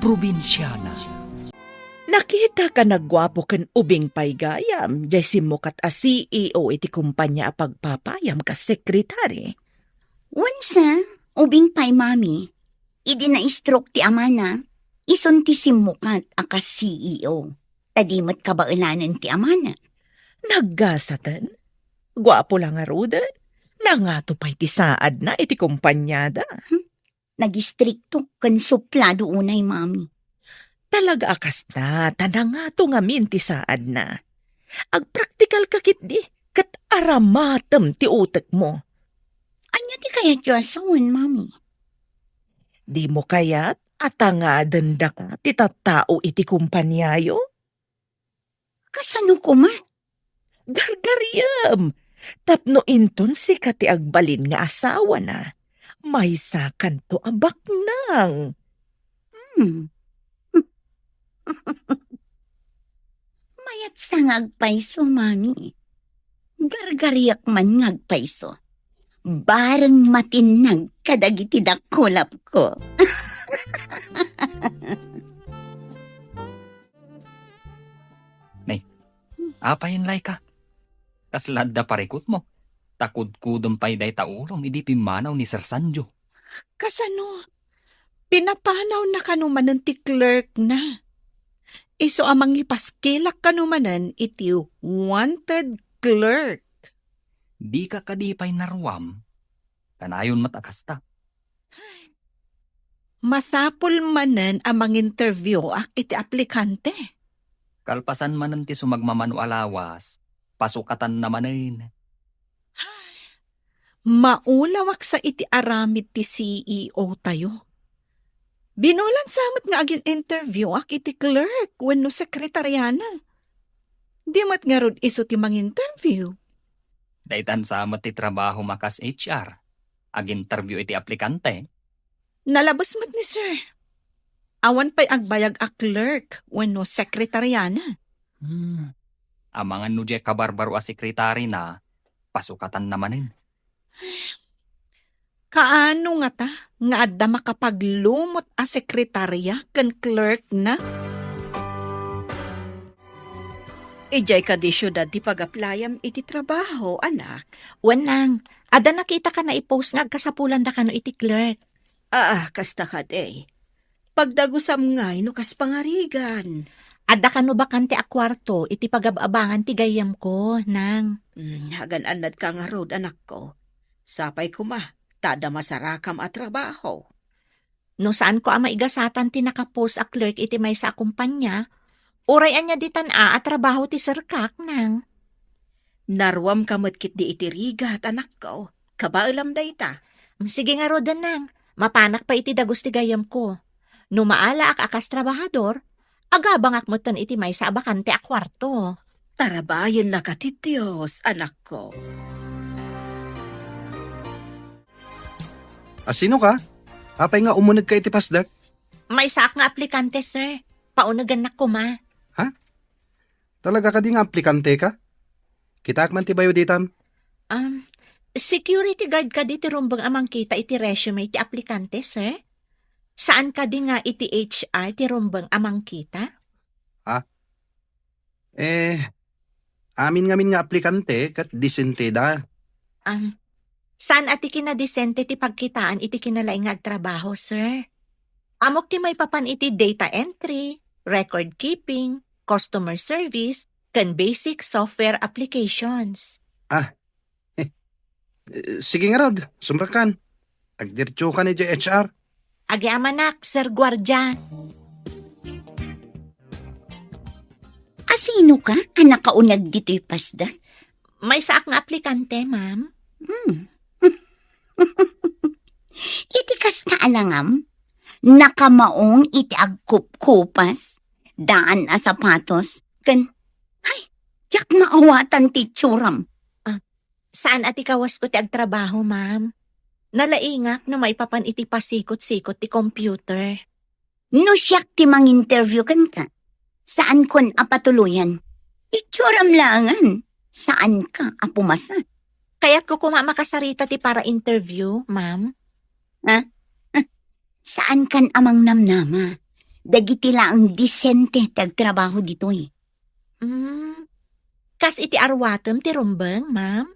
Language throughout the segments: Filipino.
probinsyana. Nakita ka nagwapo kan ubing paygayam, jay simukat a CEO iti kumpanya a pagpapayam ka sekretary. Wansa, ubing pay mami, idi na stroke ti amana, ison ti simukat aka CEO. Tadimat kabaulanan ti amana. Naggasatan? Gwapo lang nga rudan. Nangato pa'y ti saad na iti kumpanyada. Nagistrikto kan suplado unay mami. Talaga akas na, tanangato nga minti saad na. Agpraktikal kakit di, kat aramatam ti utek mo. Anya ti kaya Diyosawan, mami? Di mo kaya't atangadan da ka ti tattao iti kumpanyayo? Kasano ko ma? Gargariyam! Tapno inton si kati agbalin nga asawa na. May sakan to abaknang. Mayat sa ngagpaiso, mami. Gargariyak man ngagpaiso. Bareng matinag kadagiti dakulap ko. Apayin lay ka. Kaslad da parikot mo. Takod-kudom pa'y day taulong, idi pimanaw ni Sir Sanjo. Kasano? Pinapanaw na kanumanan ti clerk na. Iso amang ipaskilak kanumanan iti wanted clerk. Di ka kadipay narwam. Kanayon matakasta. Masapul manan amang interview ak iti aplikante. Kalpasan man ti sumagmamano alawas, pasukatan namanin. Maulawak sa iti aramid ti CEO tayo. Binulan samot nga agin interview ak iti clerk wenno sekretaryana. Di mat nga rod iso ti mang interview. Daitan samat ti trabaho makas HR. Ag-interview iti aplikante. Nalabas mat ni sir. Awan pa'y agbayag a clerk wenno sekretaryana. Amangan no di kabarbaro a sekretary na, pasukatan namanin. Kaano nga ta? Nga adda makapaglumot a sekretarya ken clerk na? Ijay ka di syudad di pag-aplayam iti trabaho, anak. Wanang, ada nakita ka na i-post nga kasapulan da ka no iti clerk. Kasta ka day. Pagdagusam ngay no kas pangarigan. Ada ka no bakante a kwarto iti pag-ababangan ti gayam ko, nang. Hagan-anad ka nga rod, anak ko. Sapay ko ma, tada masarakam at trabaho. No saan ko ama igasatan ti nakapost a clerk iti may sa kumpanya, urayan niya ditan at trabaho ti serkak, nang. Narwam kamot kit di iti rigat, anak ko. Kabailam day ta. Sige nga rodan, nang. Mapanak pa iti dagos ti gayam ko. No maala ak akas trabahador, agabang akmutan iti may sa bakante a kwarto. Tarabayan na katit Diyos, anak ko. Sino ka? Apay nga umunag ka iti pasdak? May saak nga aplikante, sir. Paunagan na ko, ma. Talaga ka di nga aplikante ka? Kita man ti bayo ditam? Security guard ka di ti rumbang amang kita iti resume ti aplikante, sir? Saan ka di nga iti HR ti rumbang amang kita? Amin nga aplikante kat disente da. Saan ati kinadisente ti pagkitaan iti kinalaing nga agtrabaho, sir? Amok ti may papan iti data entry, record keeping, customer service, kan basic software applications. Sige nga rod, sumrakan. Agdirtyo ka ni HR. Agi amanak, Sir Guardia. Asino ka? Anak kaunag dito'y pasda? May saak nga aplikante, ma'am. Iti kas na alangam, nakamaong iti agkup-kupas, daan a sapatos, jak maawatan ti tsuram. Saan ati kawas ko ti agtrabaho, ma'am? Nalaingak na may papan iti pasikot-sikot ti computer. No siyak ti mang-interview kan ka, saan kon apatuluyan? Itsuram langan, saan ka apumasa? Kaya't ko kumamakasarita ti para interview, ma'am. Saan kan amang namnama? Dagiti lang disente tagtrabaho ditoy. Kas iti arwatem ti rumbeng, ma'am.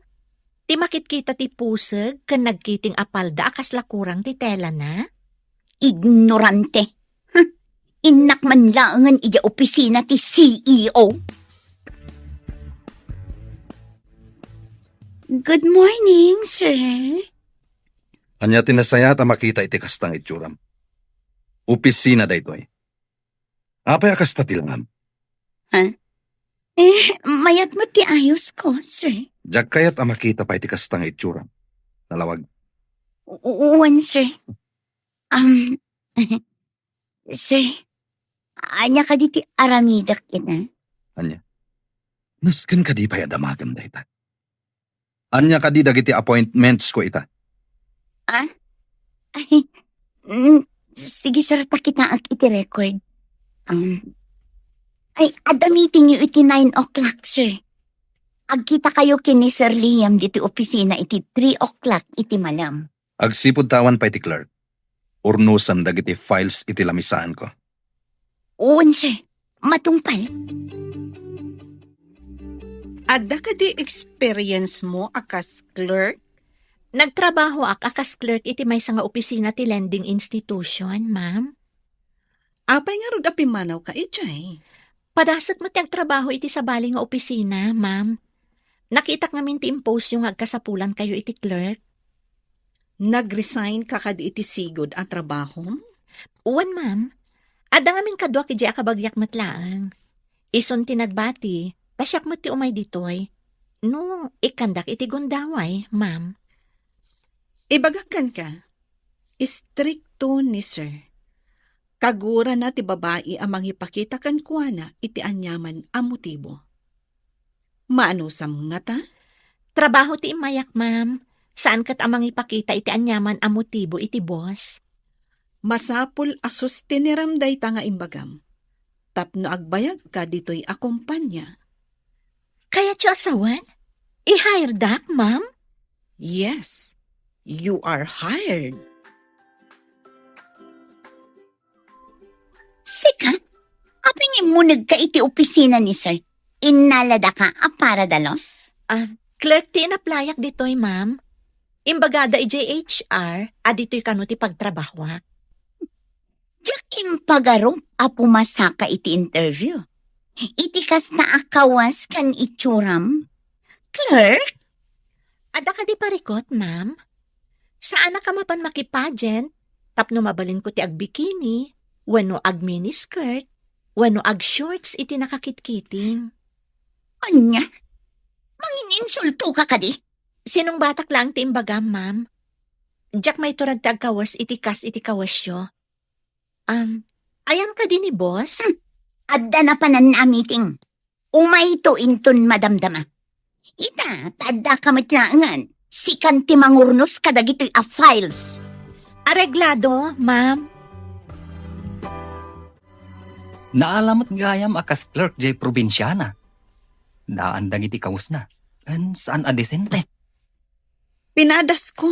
Ti makit-kita ti puseg ken nagkiting apalda akas lakurang ti tela na. Ignorante. Inak man laangan iya opisina ti CEO. Good morning, sir. Anya tinasaya ta makita iti kastang itsuram. Opisina daytoy. Apay akasta tilangam. Mayat mo ti ayos ko, sir. Jak kayat makita pa iti kastang itsuram. Nalawag. Uwan, sir. Sir, anya ka di ti aramidak kita. Anya. Nasken ka di pa yadamagam dayta. Anya ka di dagiti appointments ko ita. Ay, sige, sir, takita ang iti record. Ada meeting yu iti 9 o'clock, sir. Agkita kayo kini Sir Liam diti opisina iti 3 o'clock iti malam. Agsipod tawan pa iti clerk. Urnusan dagiti files iti lamisaan ko. Uwan, sir. Matungpal. Adda ka di experience mo akas clerk? Nagtrabaho akas clerk iti maysa nga opisina ti lending institution, ma'am. Apay nga rod apimanaw ka ijay. Padasat mo ti agtrabaho iti sabali nga opisina, ma'am. Nakita ngamin ti impose yung agkasapulan kayo iti clerk. Nag-resign ka kadi iti sigod at trabaho? Uwan, ma'am. Ada ngamin kadwa ki diya akabagyak matlaang. Ison ti nagbati, pasyak mo ti umay ditoy. No, ikandak iti gundaway, ma'am. Ibagakan ka. Istrikto ni sir. Kagura na ti babae ang mangipakita kan kuana iti anyaman a motibo. Maanusam nga ta? Trabaho ti imayak, ma'am. Saan kat amang ipakita iti anyaman a motibo iti boss? Masapul asus tiniramday ta nga imbagam. Tapno agbayag ka dito'y akumpanya. Kaya tiyo asawan? I-hire dak, ma'am? Yes, you are hired. Sika, apingin mo nagka iti opisina ni sir. Inalada ka para dalos? Clerk ti inaplayak ditoy, ma'am. Imbagada IJHR, dito'y kano ti pagtrabaho. Diyak impagaro a pumasaka iti interview. Iti kas na akawas kan itsuram. Clerk? Ada ka di parikot, ma'am? Saan na ka mapan makipagent? Tapno mabalin ko ti agbikini, wano ag miniskirt, wano ag shorts iti nakakitkiting. Anya? Mangininsulto ka kadi? Sinong batak lang ti imbagam, ma'am? Diyak may turag ti agkawas iti kas iti kawasyo. Ayan ka din ni boss? Adda na panan na meeting. Umay to inton madamdama. Ita, tadda ka matlangan. Sikan ti mangurnos kadagito'y a files. Areglado, ma'am. Naalamat gayam akas clerk jay probinsyana. Daan dagiti kaus na. Kan saan adesente? Pinadas ko.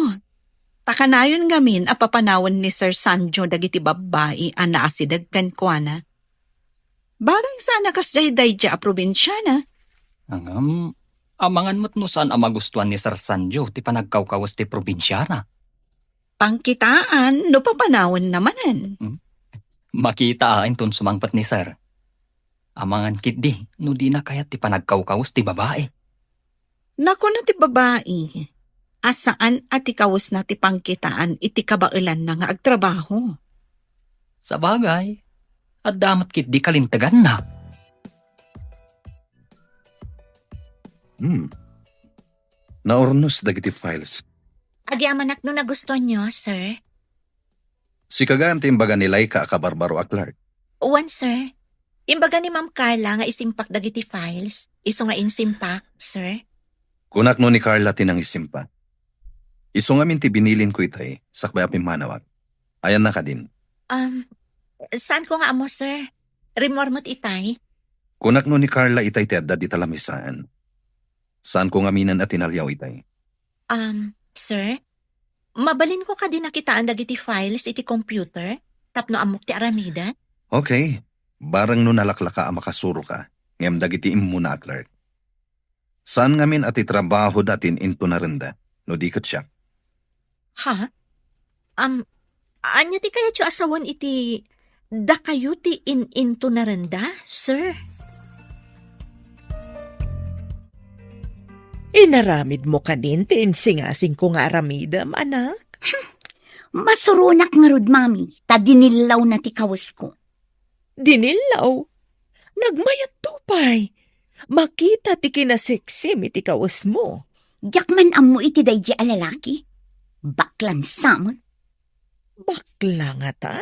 Takanayon ngamin a papanawan ni Sir Sanjo dagiti babae a naasidag kan kuana. Barang sana kas jay dayja a probinsyana. Angam, amangan mo't no saan ang magustuhan ni Sir Sanjo ti panagkawkawas ti probinsyana. Pangkitaan no papanawan namanan. Makita ton sumangpat ni Sir. Amangan kit di, no di na kayat ti panagkawkawas ti babae. Naku na ti babae. Asaan at ikawas na ti pangkitaan iti kabailan na nga agtrabaho. Sa bagay, at damat kit di kalintagan na. Naurnos dagiti files. Agyamanak no nagustuhan nyo, sir. Si kagayam ti imbaga nilay ka akabarbaro a clerk. Uwan, sir. Imbaga ni Ma'am Carla nga isimpak dagiti files. Iso nga insimpak, sir. Kunak no ni Carla tinang isimpa. Iso nga minti binilin ko itay, sakbay apim manawag. Ayan na ka din. Saan ko nga amo, sir? Remormot itay? Kunak no ni Carla itay ti adda di talamisaan. Saan ko nga minan at tinalyaw itay? Sir? Mabalin ko ka din nakitaan dagiti files iti computer? Tapno amok ti aramida? Okay, barang no nalaklaka a makasuro ka, ngem dagiti muna clerk. Saan ngamin ati trabaho datin into narenda, no dikat siya. Ha? Anya ti kaya ti asawan iti da kayo ti into naranda, sir? Inaramid mo kanin ti insingasing ko nga aramidam, anak. Masurunak nga rod, mami. Ta dinilaw na ti kawas ko. Dinilaw. Nagmayat tupay. Makita ti kinasiksim iti kawas mo. Yakman amo iti daydi a lalaki. Baklan samot. Bakla nga ta?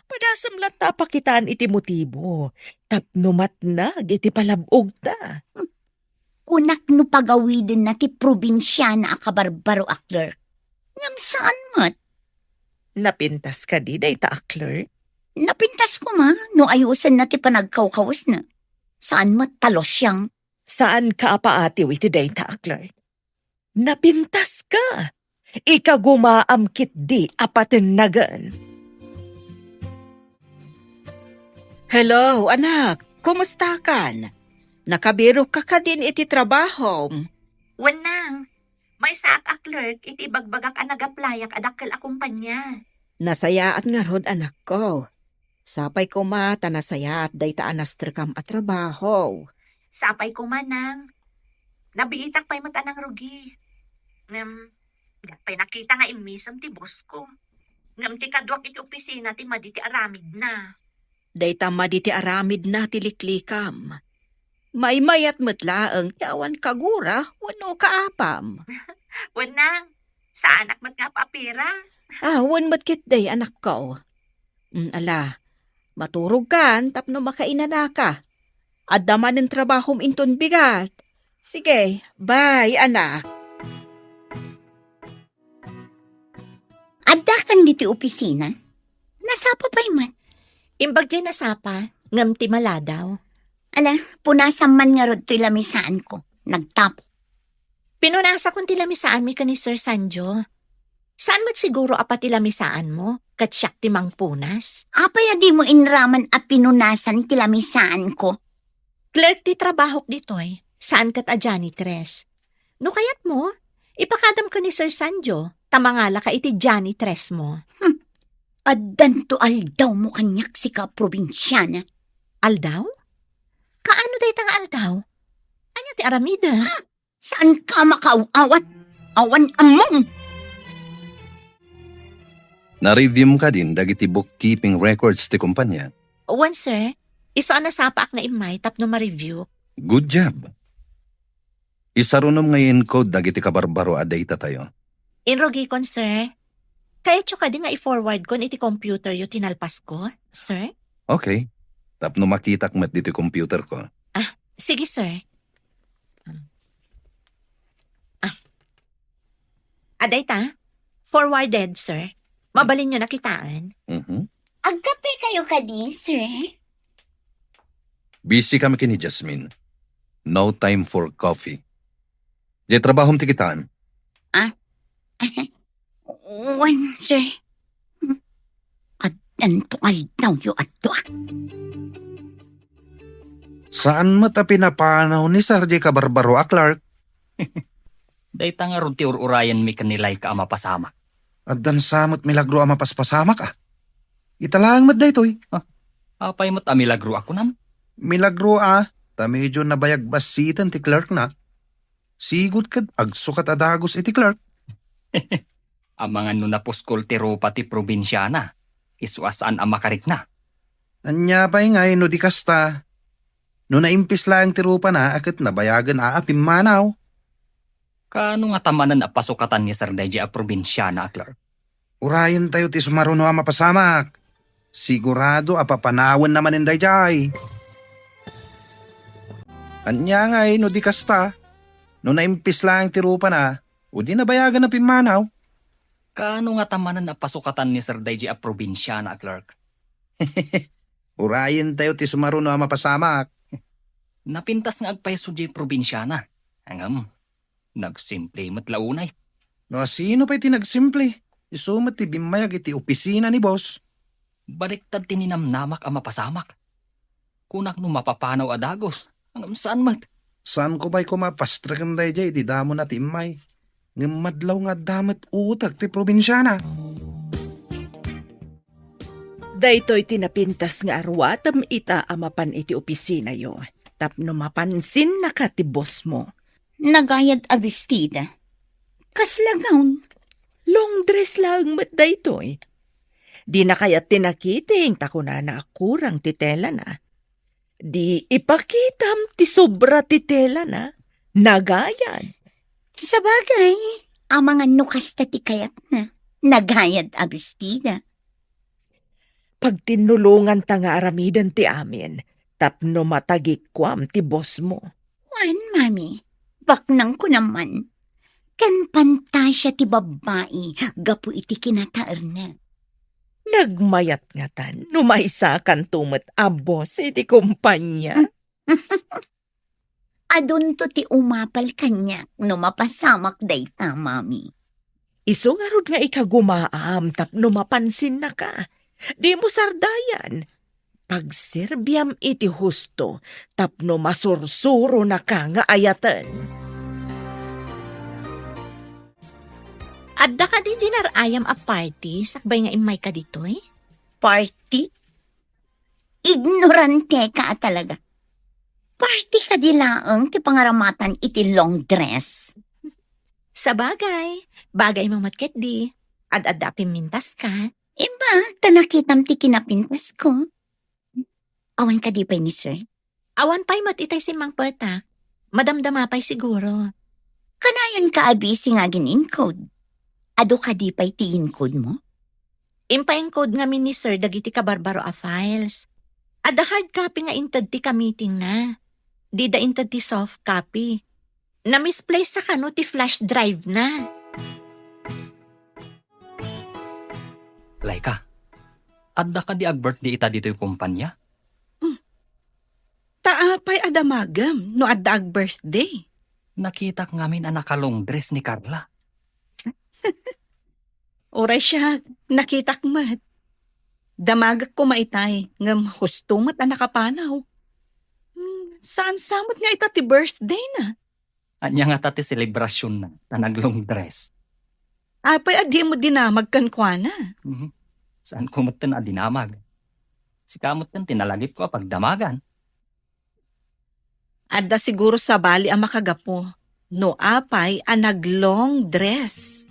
Padasam lang ta pakitaan iti motibo. Tapnumat nag iti palabog ta. Kunak no pagawidin na ti probinsya na akabarbaro a clerk. Ngam saan mat? Napintas ka di day ta akler. Napintas ko ma, no ayusan na ti panagkawkawas na. Saan mat talos siyang? Saan ka apaatiw iti day ta akler? Napintas ka. Ikagumaam kit di apatin nagan. Hello, anak. Kumusta kan? Nakabiro ka din iti trabaho. Wanang, may saak a clerk iti bagbagak a nagaplayak adakkel a kumpanya. Nasayaat nga rod anak ko. Sapay ko mata nasayaat dayta anastrikam at trabaho. Sapay ko manang. Nabiitak pa'y mata ng rugi. Pa'y nakita nga imisam ti boss ko. Ngam ti kadwak iti opisina ti maditi aramid na. Dayta maditi aramid na tiliklikam. Maymayat metlaeng yawan kagura wano kaapam. Wanang, sa anak mat nga papira. Wan matkit day anak ko. Ala, maturog kan tapno makainana ka. Addaman ng trabahom inton bigat. Sige, bye anak. Adda kan diti opisina? Nasapa pa'y mat. Imbag dyan nasapa, ngam ti maladaw. Ala, punasan man nga rod to ilamisaan ko. Nagtapo. Pinunasa kong tilamisaan mi ka ni Sir Sanjo. Saan mat siguro apat tilamisaan mo? Kat siyak ti mang punas? Apay di mo inraman a pinunasan kilamisaan ko. Clerk ti trabahok ditoy. Saan kat a janitress? No kayat mo, ipakadam ka ni Sir Sanjo. Tamangala ka iti janitress mo. Addan to aldaw mo kanyak si ka probinsyana. Aldaw? Kaano day tang aldaw? Anya ti aramida? Saan ka makaawat? Awan among! Na-review mo ka din dagiti bookkeeping records ti kumpanya. Wan sir, iso na sapak na imay tapno ma-review. Good job. Isarunom ngayon code dagiti kabarbaro a data tayo. Inrogi kon sir. Kaya tso ka di nga i-forward kon iti computer yu tinalpas ko, sir? Okay. Tapno makitak met dito computer ko. Sige sir. Aday ta? Forwarded sir. Mabalin nyo nakitaan. Agkape kayo kadi, sir? Busy kami kini Jasmine. No time for coffee. Di trabahom ti kitaan. Wan, sir. Addan to aldaw yu adto. Saan mo ta pinapanaw ni Sarje Kabarbaro a Clark? Dayta nga rod ti ururayan mi kanilay ka ama pasama. Addan samot milagro a mapaspasamak ah. Italang mat daytoy. Apay mo't amilagro ako nam. Milagro ah. Ta medyo nabayag basitan ti Clark na. Sigot kad agsukat adagos iti Clark. Ang mga nunapuskol ti rupa ti probinsyana. Isuasaan ang makarik na. Anya pa'y ngay no di kasta. No naimpis lang ti rupa na akit nabayagan aapim manaw. Kano nga tamanan a pasukatan ni Sir Deji a probinsyana, Clark? Urayan tayo ti sumaruno a mapasamak. Sigurado apapanawan naman inday jay. Anya ngay no di kasta. No naimpis lang ti rupa na, o di nabayagan na pimanaw. Kano nga tamanan a pasukatan ni Sir Deji a probinsyana, Clark? Urayan tayo ti sumaruno a mapasamak. Napintas nga agpaiso di probinsyana. Hangam, nagsimple matlaunay. No sino pa'y tinagsimple? Isumat ti bimayag iti opisina ni boss. Baliktad tininamnamak ang mapasamak. Kunak no mapapanaw adagos. Ang saan mat? Saan ko ba'y kumapastrakan day jay, di damo na ti imay. Ngem madlaw nga damat utak ti probinsyana. Daytoy tinapintas nga arwatam ita amapan iti opisina yo. Tapno mapansin na ka ti boss mo. Nagayad a bestida. Kaslagawn. Long dress lang mat daytoy. Di na kaya tinakiting takuna na akurang titela na. Di ipakitam ti sobra titela na. Nagayan. Sa bagay, ang mga nukas ta ti kayat na. Nagayad a bestida. Pag tinulungan ta nga aramidan ti amin, tapno matagikwam ti boss mo. Wan, mami. Baknang ko naman. Kan pantasya ti babae, gapu iti kinataar na. Nagmayat nga tan, numaysa kan tumet a boss iti kumpanya. Adun to ti umapal kanyak no mapasamak dayta, mami. Iso nga rod nga ikagumaam tapno mapansin na ka. Di mo sardayan. Pagserbiam iti husto tapno masursuro na ka nga ayatan. Adda ka di dinarayam a party, sakbay nga imay ka ditoy? Party? Ignorante ka talaga. Party ka dilaang ti pangaramatan iti long dress. Sa bagay mo matket di. Ad-adda pimintas ka. Iba, tanakitam ti kinapintas ko. Awan ka di pa ni sir. Awan pa'y matitay si Mang Peta. Madamdama pa'y siguro. Kanayon ka abisi nga gin-encode. Ado ka di pa'y ti encode mo? Impa-encode nga ni sir dagiti kabarbaro a files. Ada hard copy nga inted ti ka-meeting na. Di da inted ti soft copy. Na-misplace sa kano ti flash drive na. Laika, adda ka di ag-birthday ita dito yung kumpanya? Taapay adamagam no adda ag birthday. Nakita ka ngamin ang nakalong dress ni Carla. Oray siya, nakitak mat. Damagak ko maitay, ngam husto mat ang nakapanaw. Saan samot nga ita ti birthday na? Anya nga tati selebrasyon na tanaglong dress. Apay adi mo dinamag kan kwa na. Mhm. Saan ko mat na dinamag? Si kamot kan tinalagip ko pagdamagan. Adda siguro sa bali ang makagapo. No apay ang naglong dress.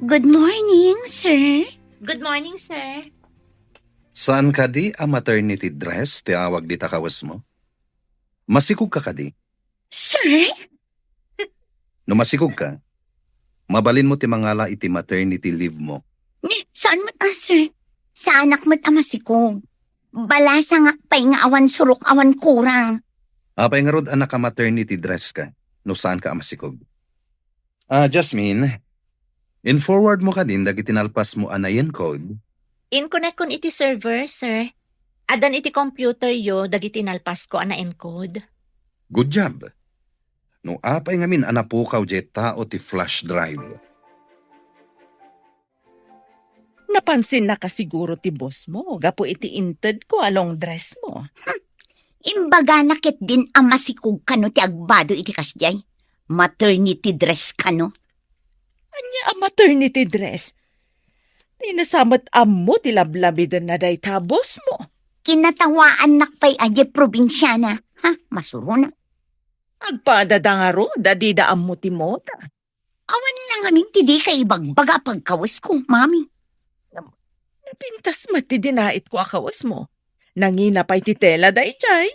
Good morning, sir. Good morning, sir. Saan ka di a maternity dress ti awag di takawas mo? Masikog ka di? Sir? No masikog ka, mabalin mo ti mangala iti maternity leave mo. Saan mo't sir? Sa anak mo't masikog. Balasangak pa'y nga awan surok awan kurang. Apay nga rod anak ka maternity dress ka, no saan ka masikog. Jasmine, in-forward mo ka din dagi tinalpas mo anayen code. In-connect kun iti server, sir. Adan iti computer yo, dagiti nalpas ko ana encode. Good job. No apay nga min anapukaw jet tao ti flash drive. Napansin na ka siguro ti boss mo. Gapo iti inted ko along dress mo. Imbaga nakit din ang masikog kano ti agbado iti kasjay. Maternity dress kano. Anya ang maternity dress. Tinasamat amo ti lablabidan na day ta boss mo. Kinatawaan nakpay aje probinsyana. Ha? Masuro na. Agpadadangaro dadida amo ti mota. Awan lang amin ti di kay bagbaga pagkawas ko, mami. Napintas mati dinait ko akawas mo. Nangina pa'y titela day chay.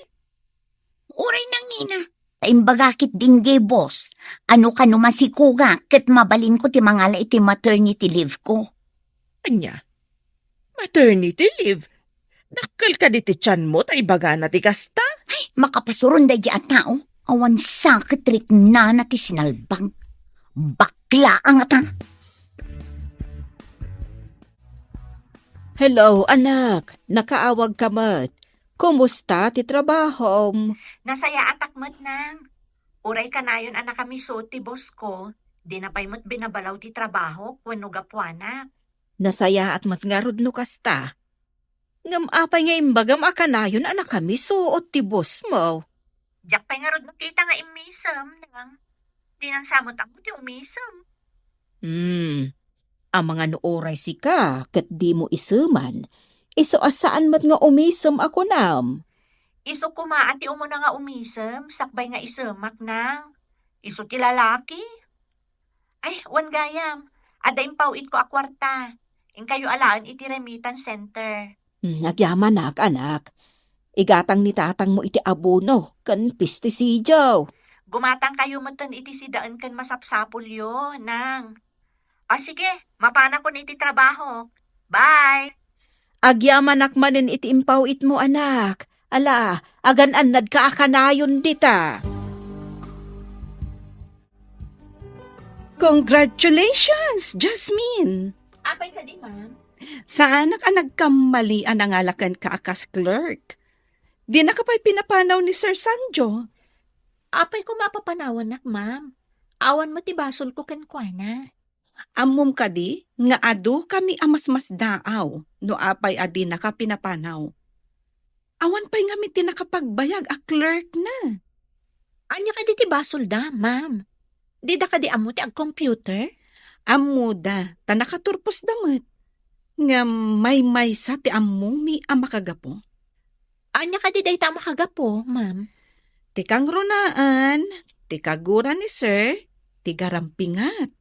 Uray nang nina. Taimbagakit din gay boss. Ano ka no masikuga ket mabalin ko ti mangala iti maternity leave ko. Anya? Maternity leave? Nakal ka di ti tiyan mo tay baga na ti kasta? Ay, makapasuron da di at tao. Awan sakit rik na na ti sinalbang. Bakla ang ata. Hello, anak. Nakaawag ka mat. Kumusta ti trabaho? Nasaya atak mo't nang. Uray ka na yun anak kami so ti boss ko. Di na pa'y mo't binabalaw ti trabaho, kweno gapwana. Nasaya at matngarod no kasta. Ngam apay nga imbagam akanayon anak kami suot ti boss mo. Jak pa'y nga rod nakita nga imisam nang. Di nang samot ako ti umisam. Ang mga nooray si ka, kat di mo isuman. Iso asaan mat nga umisam ako nam. Iso kumaan ti umuna nga umisam, sakbay nga isamak nang. Iso ti lalaki. Ay, wan gayam. Ada impawit ko a kwarta. In kayo alaan iti remittance center. Nagyaman anak. Igatang ni tatang mo iti abono, kan pesticidio. Gumatang kayo matan iti sidaan kan masapsapul yo, nang. Sige, mapana ko na iti trabaho. Bye! Agyaman akmanin iti impawit mo anak. Ala, agan-anad ka akanayon dita. Congratulations, Jasmine! Apay ka di, ma'am. Sa anak ang nagkamalian ang alakan ka akas clerk. Di na ka pa'y pinapanaw ni Sir Sanjo. Apay ko mapapanawan nak, ma'am. Awan mo ti basol ko kenkwana. Amom ka di, nga ado kami amas-mas daaw, no apay adi na ka pinapanaw. Awan pa'y nga mi tinakapagbayag a clerk na. Anya ka di ti basol da, ma'am. Di da ka di amo ti ag computer? Amuda, ta nakaturpos damat. Nga may sa ti amumi ang makagapo. Anya ka di day ta makagapo, ma'am. Tikang runaan, tikagura ni sir, tigarampingat.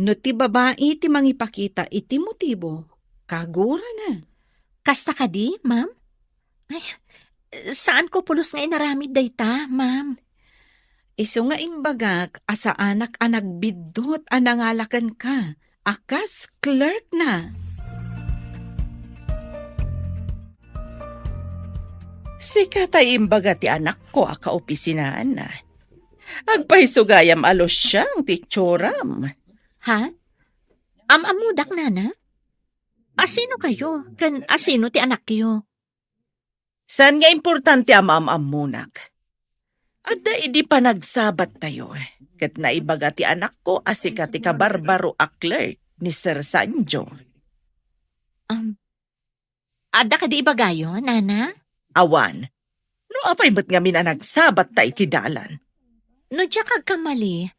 No ti babae ti mangipakita iti motibo, kagura na. Kasta ka di, ma'am? Ay, saan ko pulos nga inaramid day ta, ma'am? Iso nga imbagak, asa anak nagbidot anangalakan ka, akas clerk na. Sikatay imbaga ti anak ko akaopisinaan na. Agpaisugayam alos siyang ti tsuram. Ha? Amudak na na? Asino kayo? Kan asino ti anak yo? Saan nga importante amamunak? At da idi pa nagsabat tayo. Kat naibaga ti anak ko asika ti kabarbaro a clerk ni Sir Sanjo. Ada ka di ibagayo, nana? Awan, no apay ba't nga mina nagsabat ta iti dalan? No diya kagkamali,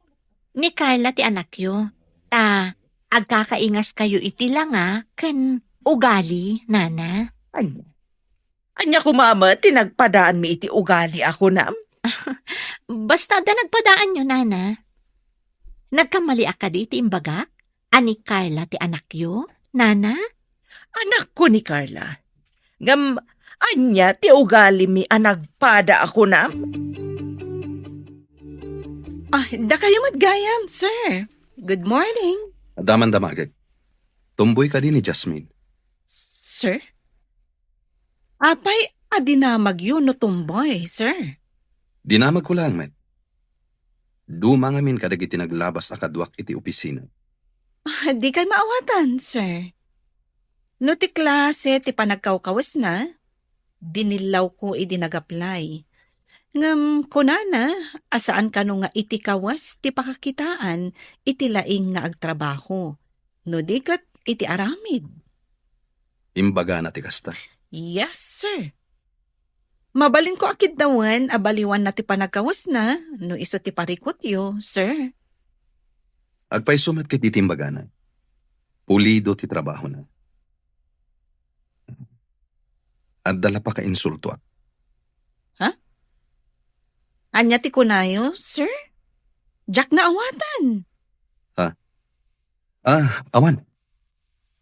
ni Carla ti anak yo. Ta, agkakaingas kayo iti lang kan ugali, nana. Anya kumama, tinagpadaan mi iti ugali ako na. Basta da nagpadaan nyo, nana. Nagkamali ka di iti imbagak? Ani Carla ti anak yo, nana? Anak ko ni Carla. Anya ti ugali mi anagpada ako na. Da kayo matgayam, sir. Good morning. Daman damagag. Tumboy ka din ni Jasmine. Sir? Apay, adinamag yun no tumboy, sir. Dinamag ko lang, met. Dumangamin kadag iti naglabas akadwak iti opisina. Di kay maawatan, sir. No ti klase ti panagkawkawas na, dinilaw ko iti nag-apply. Ngam kunana, asaan ka no nga iti kawas ti pakakitaan, iti laing nga agtrabaho. No di kat iti aramid. Imbaga na ti kasta. Yes, sir. Mabalin ko akid dawan, abaliwan na ti panagkawas na, no iso ti parikot yo, sir. Agpay sumat kit iti imbaga na. Pulido ti trabaho na. At dala pa ka insulto at. Anya ti kunayo, sir? Jack na awatan. Awan.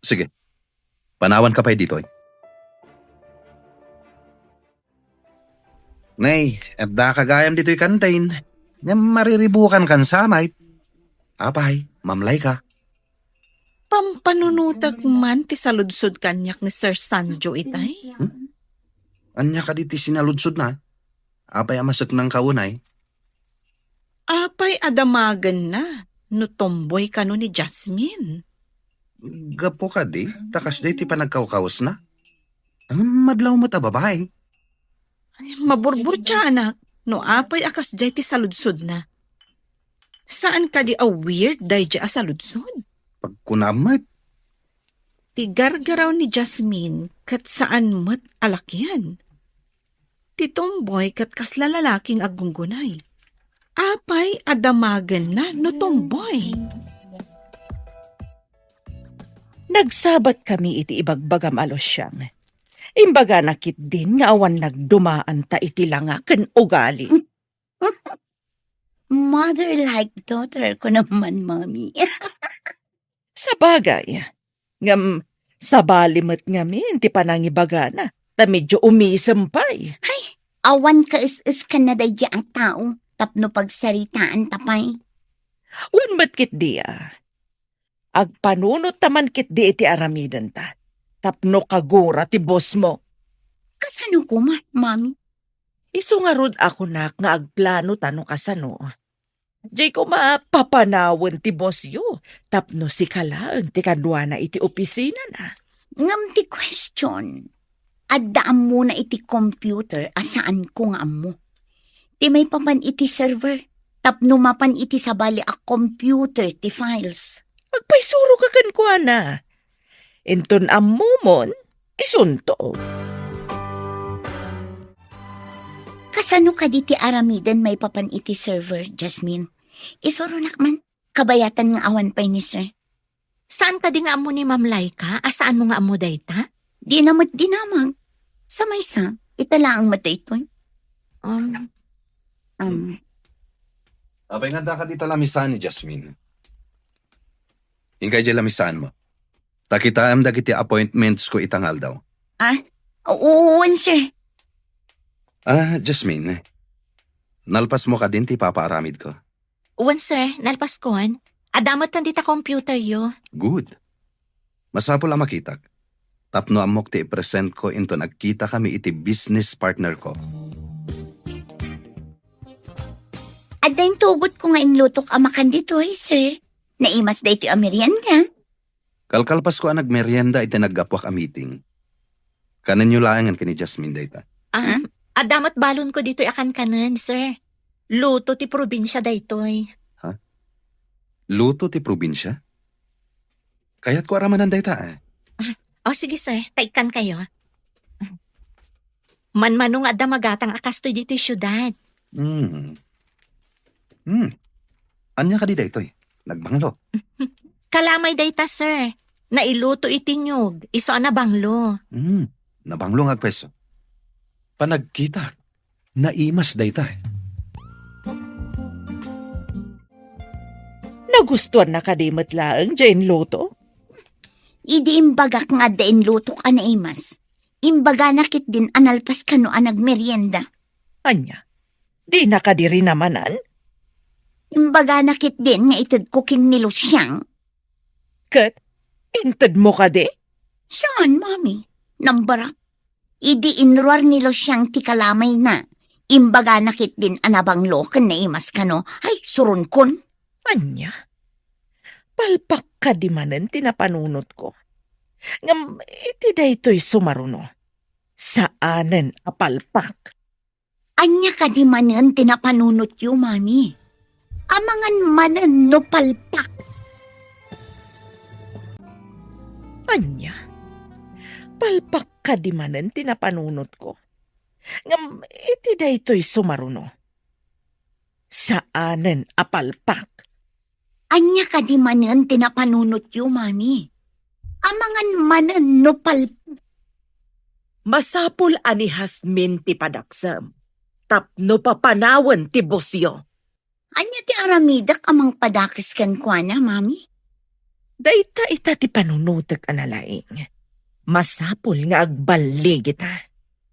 Sige. Panawan ka pa dito eh. Nay, abda kagayam dito'y kantain. Nga mariribukan kan samay. Apay, mamlay ka. Pampanunutak man ti saludsod kanyak ni Sir Sanjo itay. Anya ka diti sinaludsod na. Apay amasak ng kaunay. Apay adamagan na, no tomboy ka no ni Jasmine. Gapo ka di, takas di ti panagkawkawas na. Ang madlaw mo ta babae. Maburbur siya anak, no apay akas jay ti saludsod na. Saan ka di a weird day jay a saludsod? Pagkunamat. ti gargaraw ni Jasmine kat saan mat alakyan. Ti tomboy kat kasla lalaking agunggunay. Apay adamagan na no tomboy. Nagsabat kami iti ibagbagam alosyang. Imbaga nakit din nga awan nagdumaan ta iti langa ken ugali. Mother like daughter ko naman, Mami. Sa bagay, ngam sabalimat ngamin ti panangibaga na, ta medyo umisampay. Awan ka is ka na day ang tao, tapno pagsaritaan tapay. Wan ba't dia? Agpanunot taman kit di iti aramidan ta. Tapno kagura ti boss mo. Kasano ko Mami? Isu nga rod ako nak nga agplano tano kasano. Jay ko mapapanawan ti boss yo. Tapno si kalaan ti kadwa na iti opisina na. Ngam ti question. Addaam mo na iti computer asaan ko nga mo. Ti may papan iti server. Tapno mapan iti sabali a computer ti files. Magpaisuro ka kan ko na. Inton ammumon, isunto. Kasano ka di ti aramiden may papan iti server, Jasmine? Isuro nakman, kabayatan nga awan pay ni sir. Saan ka di nga amo ni Ma'am Laika? Asaan mo nga amo dayta? Di namat dinamag. Sa maysa, itala ang matay ito. Abay nga ka dito lamisan ni Jasmine. Ingkay dyan lamisan mo. Takita am dagiti appointments ko itangal daw. Oo, sir. Jasmine. Nalpas mo ka din ti papaaramid ko. Uwan sir, nalpaskon. Adamot nandita computer yo. Good. Masapol ang makitak. Tapno amok ti i-present ko into nagkita kami iti business partner ko. Adayin tugot ko nga inlutok amakan dito, sir. Naimas da iti amerian ka. Kalkalpas ko ang nagmerienda iti naggapwak a meeting. Kanan nyo laangan kini Jasmine dayta. Adamot balon ko dito akan kanan, sir. Luto ti probinsya daytoy. Luto ti probinsya? Kaya't ko aramanan dayta O sige sir, taikan kayo. Manmanong adda magatang akastoy dito syudad. Anya ka di daytoy? Nagbanglo. Kalamay dayta sir. Nailuto itinyog, iso na banglo. Nabanglo nga peso. Panagkita. Naimas dayta. Nagustuhan na kadimot laang Jane Loto? Idi imbagak nga da inlutok a naimas. Imbaga nakit din analpas ka no anag merienda. Anya, di nakadiri namanan? Imbaga nakit din nga itad cooking ni Luciang. Kat, inted mo ka di? Saan, Mami? Nambarak. Idi inruar ni Luciang ti kalamay na. Imbaga nakit din anabanglo kan naimas ka no. Ay, surun kon. Anya, palpak ka di manan tinapanunot ko. Ngam, iti daytoy sumaruno. Saanen apalpak? Anya ka di manan tinapanunot yu, Mami. Amangan manan no palpak. Anya, palpak ka di manan tinapanunot ko. Ngam, iti daytoy sumaruno. Saanen apalpak? Anya ka di manan tinapanunot yu, Mami. Amangan manan no palpak. Masapul ani Hasmin ti padaksam. Tapno papanawan ti bosyo. Anya ti aramidak amang padakis kan kwa na, Mami? Dayta ita ti panunutag analaing. Masapul nga agbalig ita.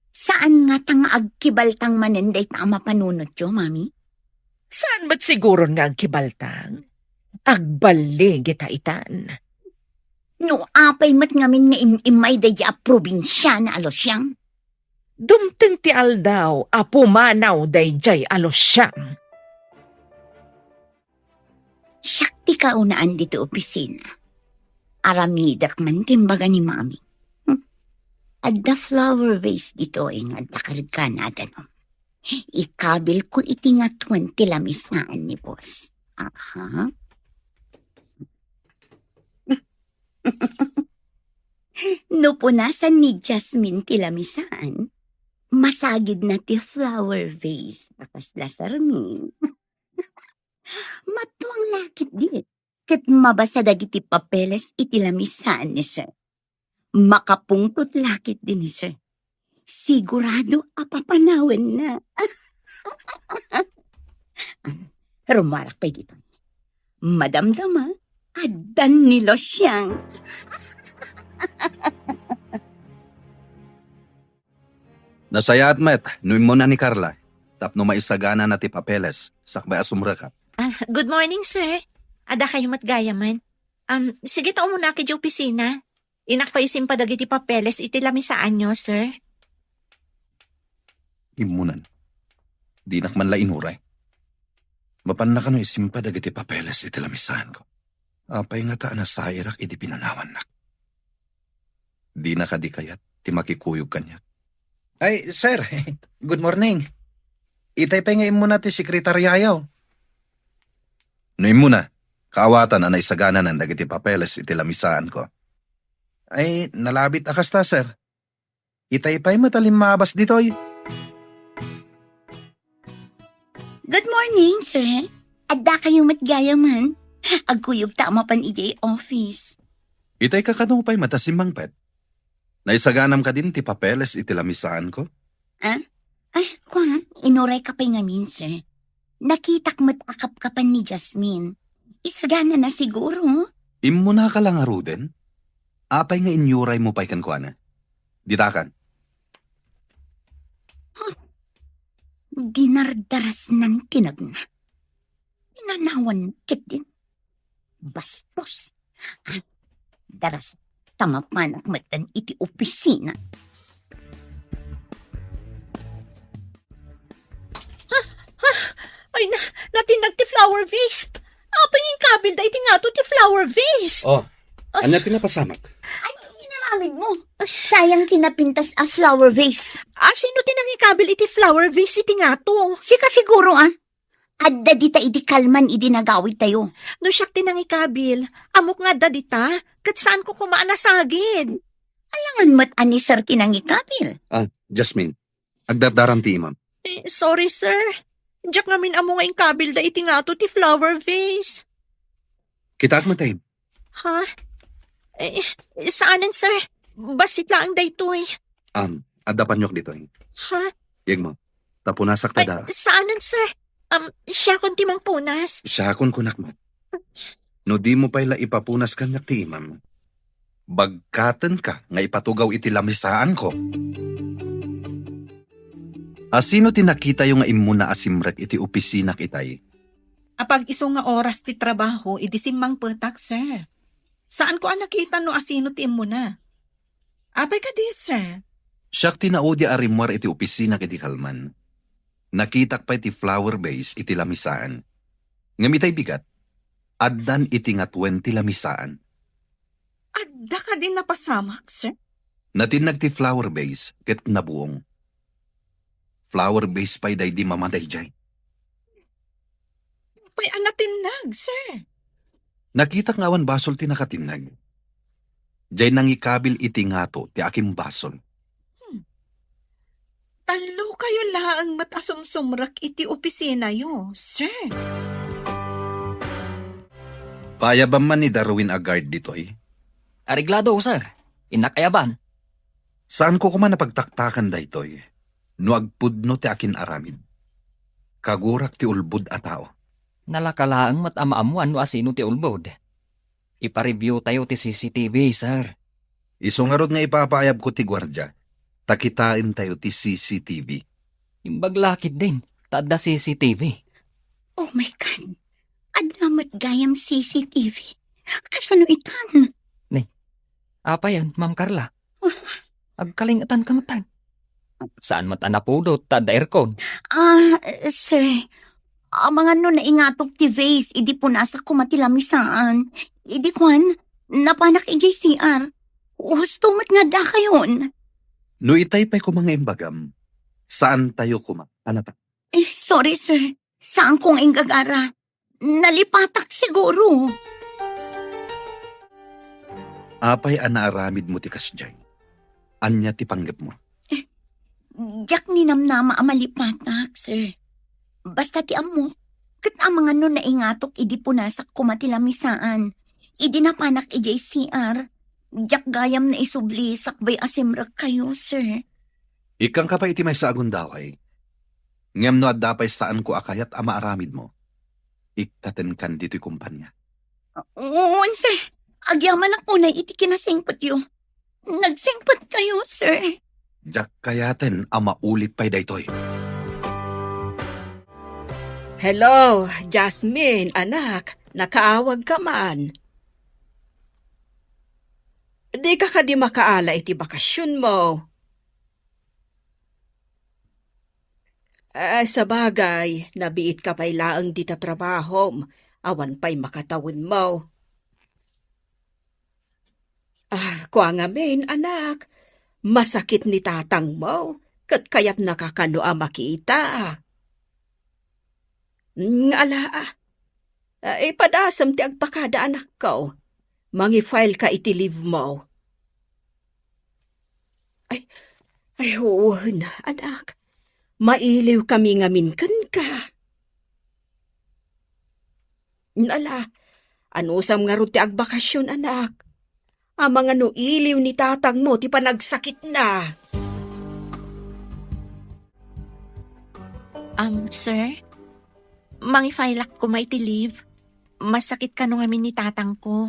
Saan nga tang agkibaltang manan dayta ang mapanunot yu, Mami? Saan ba't siguro nga agkibaltang? Agbalig ita itan. No apay mat ngamin nga imay daya probinsya na alosyang. Dumteng ti aldaw, apumanaw dayjay alosyang. Syakti ka unaan dito opisina. Aramidak man timbaga ni Mami. Adda flower vase dito ang adda karga na danom. Ikabil ko iti nga 20 lamisnaan ni boss. Aha. No punasan ni Jasmine tilamisaan, masagid na ti flower vase takas lasarmin. Matuang lakit dit. Kat mabasa dagiti papeles itilamisaan ni sir. Makapungtot lakit din ni sir. Sigurado apapanawan na. Rumarak pa dito. Madamdama, adan nilo siyang. Nasayaat met, nuim mo na ni Carla. Tapno maisagana na ti papeles, sakbay asumra ka. Good morning, sir. Ada kayo matgayaman. Sige tao muna kay opisina. Inak pa isim pa dagiti papeles iti lamisaan nyo, sir. Imunan. Di nakman la inuray. Mapan na kano isimpa dagiti papeles iti lamisahan ko. Apay nga ta na sayirak iti pinanawan nak. Di na kadikayat, ti makikuyog kanya. Ay, sir, good morning. Itay pa nga imo na ti sekretaryayaw. Nuim mo na, kaawatan na naisagana ng dagiti papeles iti lamisaan ko. Ay, nalabit akas ta, sir. Itay pa'y matalim mabas ditoy. Good morning, sir. Adda kayo matgayaman. Agkuyog tama pan ijay office. Itay kakanupay matasimang pet. Naisaganam ka din ti papeles iti lamisaan ko. Ay, kwa, inuray ka pa'y ngamin, sir. Nakitak matakap ka pa ni Jasmine. Isagana na siguro. Immo na ka lang aruden. Apay nga inyuray mo pa'y kankwana. Ditakan. Dinardaras ng tinag na. Pinanawan kit din. Bastos. Daras, tama panak matan iti opisina. Ay, natinag ti flower vase. Apay yung kabil da iti nga to ti flower vase. Oh, anya tinapasamak? Ay, inaramid mo. Sayang tinapintas a flower vase. Sino tinangi kabil iti flower vase iti nga to? Sika siguro Adda dita iti kalman idi nagawid tayo. No siyak tinangi kabil, amok nga da dita, kat saan ko kumaan na sagid? Alangan mat ani sir tinangi kabil. Jasmine, agdardaram ti imam. Sorry, sir. Diyak ngamin amo nga yung kabil da iti nga to ti flower vase. Kitaak mo tayo. Ha? Saanan, sir? Basit lang da ito eh. Adapan nyok dito. Ha? Yeg mo, tapunasak tada. Saanan, sir? Siya kon timang punas. Siyakon kunak mo. No di mo pa'y ipapunas kanyak ti imam. Bagkatan ka nga ipatugaw iti lamisaan ko. Asino tinakita yung nga imuna asimrek iti opisina kitay? Apag iso nga oras ti trabaho, idisimang petak, sir. Saan ko nakita no asino ti mo na? Apay ka di, sir. Siyak tinaudi arimwar iti opisina kiti kalman. Nakitak pa iti flower vase iti lamisaan. Ngamitay bigat, addan iti nga 20 lamisaan. Adda ka din napasamak, sir. Natinag ti flower vase ket nabuong. Flower vase pa'y day di mamaday jay. Pay anatinag, sir. Nakita nga awan basol ti nakatinag. Jay nangikabil iti nga to ti aking basol. Talo kayo laang matasumsumrak iti opisina yo, sir. Paya ba man ni Darwin Agard ditoy? Ariglado, sir. Inakayaban. Saan ko kuman napagtaktakan daytoy? No agpudno ti akin aramid. Kagurak ti ulbud a tao. Nalakalaang matamaamuan no asino ti ulbod. Ipareview tayo ti CCTV, sir. Isungarod nga ipapayab ko ti gwardya. Takitain tayo ti CCTV. Imbaglakid din. Tada CCTV. Oh my God. Adamat gayam CCTV. Kasano itan? Apa yan, Ma'am Carla? Agkalingatan ka matan. Saan matan napudot, tada aircon? Sir. Mga no naingatok ti vase, idi po nasa kumatilamisaan. Idi kwan, napanak i-JCR. Husto mat nga da kayon. No itay pa'y ko mga imbagam. Saan tayo anata? Sorry sir. Saan kong inggagara? Nalipatak siguro. Apay anaaramid mo ti kasjay. Anya ti panggap mo. Jak ni namnama amalipatak, sir. Basta ti amo, kat ang mga no naingatok idi punasak kumatilamisaan. Idi napanak CR. Jak gayam na isubli sakbay asimrak kayo, sir. Ikang ka pa iti may sa agundaway. Ngem no adapay saan ko akayat ama aramid mo. Ikaten kan dito'y kumpanya. Oo, sir. Agyaman ako na iti kinasingpot yun. Nagsingpot kayo, sir. Jak kayaten ama ulit pa'y daytoy. Hello, Jasmine, anak. Nakaawag ka man. Di ka di makaala iti bakasyon mo. Sa bagay, nabiit ka pa'y laang di ta trabahom. Awan pa'y makatawin mo. Kuha nga men, anak. Masakit ni tatang mo. Kat kaya't nakakano makita. Ipadasam ti agpakada anak ko. Mangi-file ka iti leave mo. Ay, oo na, anak. Mailiw kami nga minkan ka. Anusam nga ro ti agbakasyon, anak. Amang ano iliw ni tatang mo ti panagsakit na. Sir? Mangi-filak ko may ti leave. Masakit ka nung amin ni tatang ko.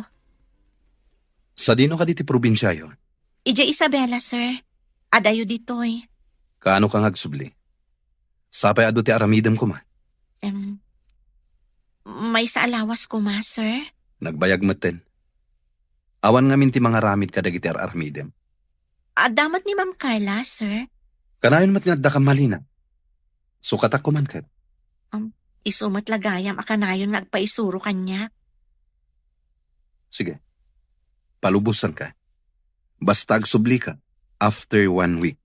Sa dino ka diti probinsya yon? Ija Isabela, sir. Adayo ditoy. Kaano kang agsubli? Sapay ado ti aramidem ko man. May sa alawas ko ma, sir. Nagbayag maten. Awan ngamin ti mga ramid ka dagiti aramidem. Damat ni Ma'am Carla, sir. Kanayon mat nga da ka malina. Sukatak ko man kat. Isumat lagayam akanayon nga agpaisuro kanya. Sige. Palubusan ka. Basta agsubli ka after 1 week.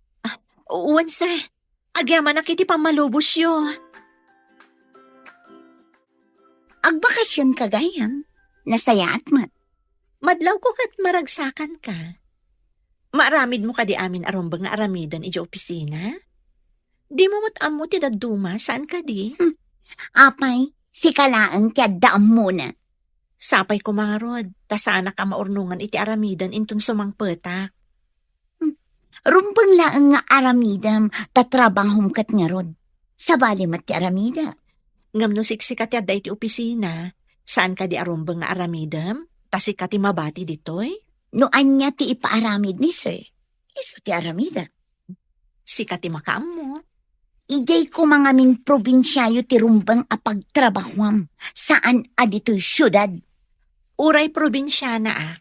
Uwan, sir. Agyaman na kiti pamalubos yun. Agbakasyon ka gayam. Nasayaat mat. Madlaw ko kat maragsakan ka. Maaramid mo ka di amin arombang nga aramidan ija opisina? Di mo amo ti daduma, saan ka di? Apay, si kalaang kadaam muna. Sapay ko mga rod, tasana ka maurnungan iti aramidan intun sumang petak. Rumbang laang nga aramidam, tatrabahom kat nga rod. Sabali mat ti aramida. Ngam no siksikat yada iti opisina, saan ka di arombang nga aramidam? Tasik ka ti mabati ditoy? No anya ti ipaaramid ni sir. Iso ti aramida. Sikat ti makaam mo. Ijay ko mga min probinsyayo ti rumbang apagtrabahwam. Saan adito'y syudad? Uray probinsyana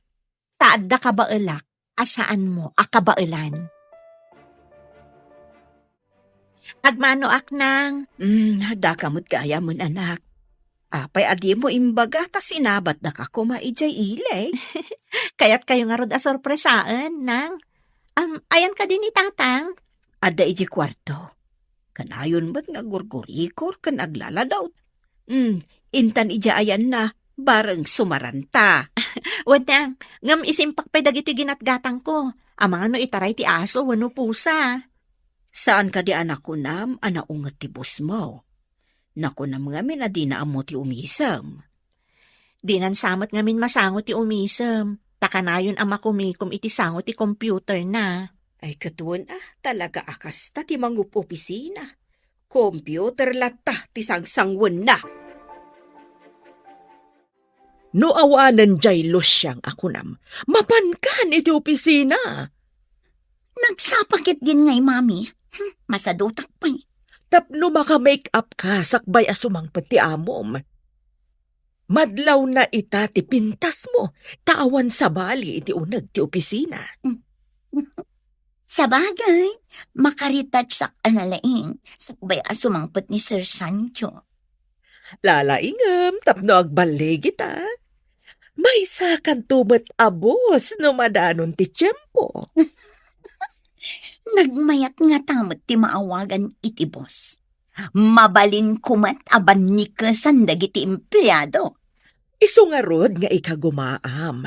Taadda ka baelak, asaan mo akabaelan? Agmano aknang. Hada kamot kaya mon anak. Apay adi mo imbaga ta sinabat na ka kumaijay ilay. Kaya't kayo nga rod asorpresaan, nang. Ayan ka din ni tatang. Ada iji kwarto. Kanayon ba't nga gurgurikor kan aglaladaw. Intan ija ayan na, bareng sumaranta. Wadang, ngam isimpak pa dagiti ginatgatang ko. Amang ano itaray ti aso, wano pusa. Saan ka di anak ko nam, anaungat ti bus mo? Naku na mga min adi na amo ti umisam. Dinan samot ngamin masangot ti umisam. Takanayon ang makumikom iti sangot ti computer na. Ay katuan talaga akas ta ti mangup opisina. Computer lata ti sangsangwan na. No awanan jay losyang akunam, mapankan iti opisina. Nagsapakit din ngay, mami. Masadutak pa'y. Tapno maka-make-up ka, sakbay asumang pati amom. Madlaw na ita ti pintas mo, tawan sa bali iti unag ti opisina. Sa bagay, makaritouch sak analaing, sakbay asumangpot ni Sir Sancho. Lalaingam, tapno agbalig ita. May sakan tubat abos no madanon ti tiyempo. Nagmayat nga tamot ti maawagan iti boss. Mabalin kumat aban nikasan dagiti empleyado. Isungarod nga ikagumaam.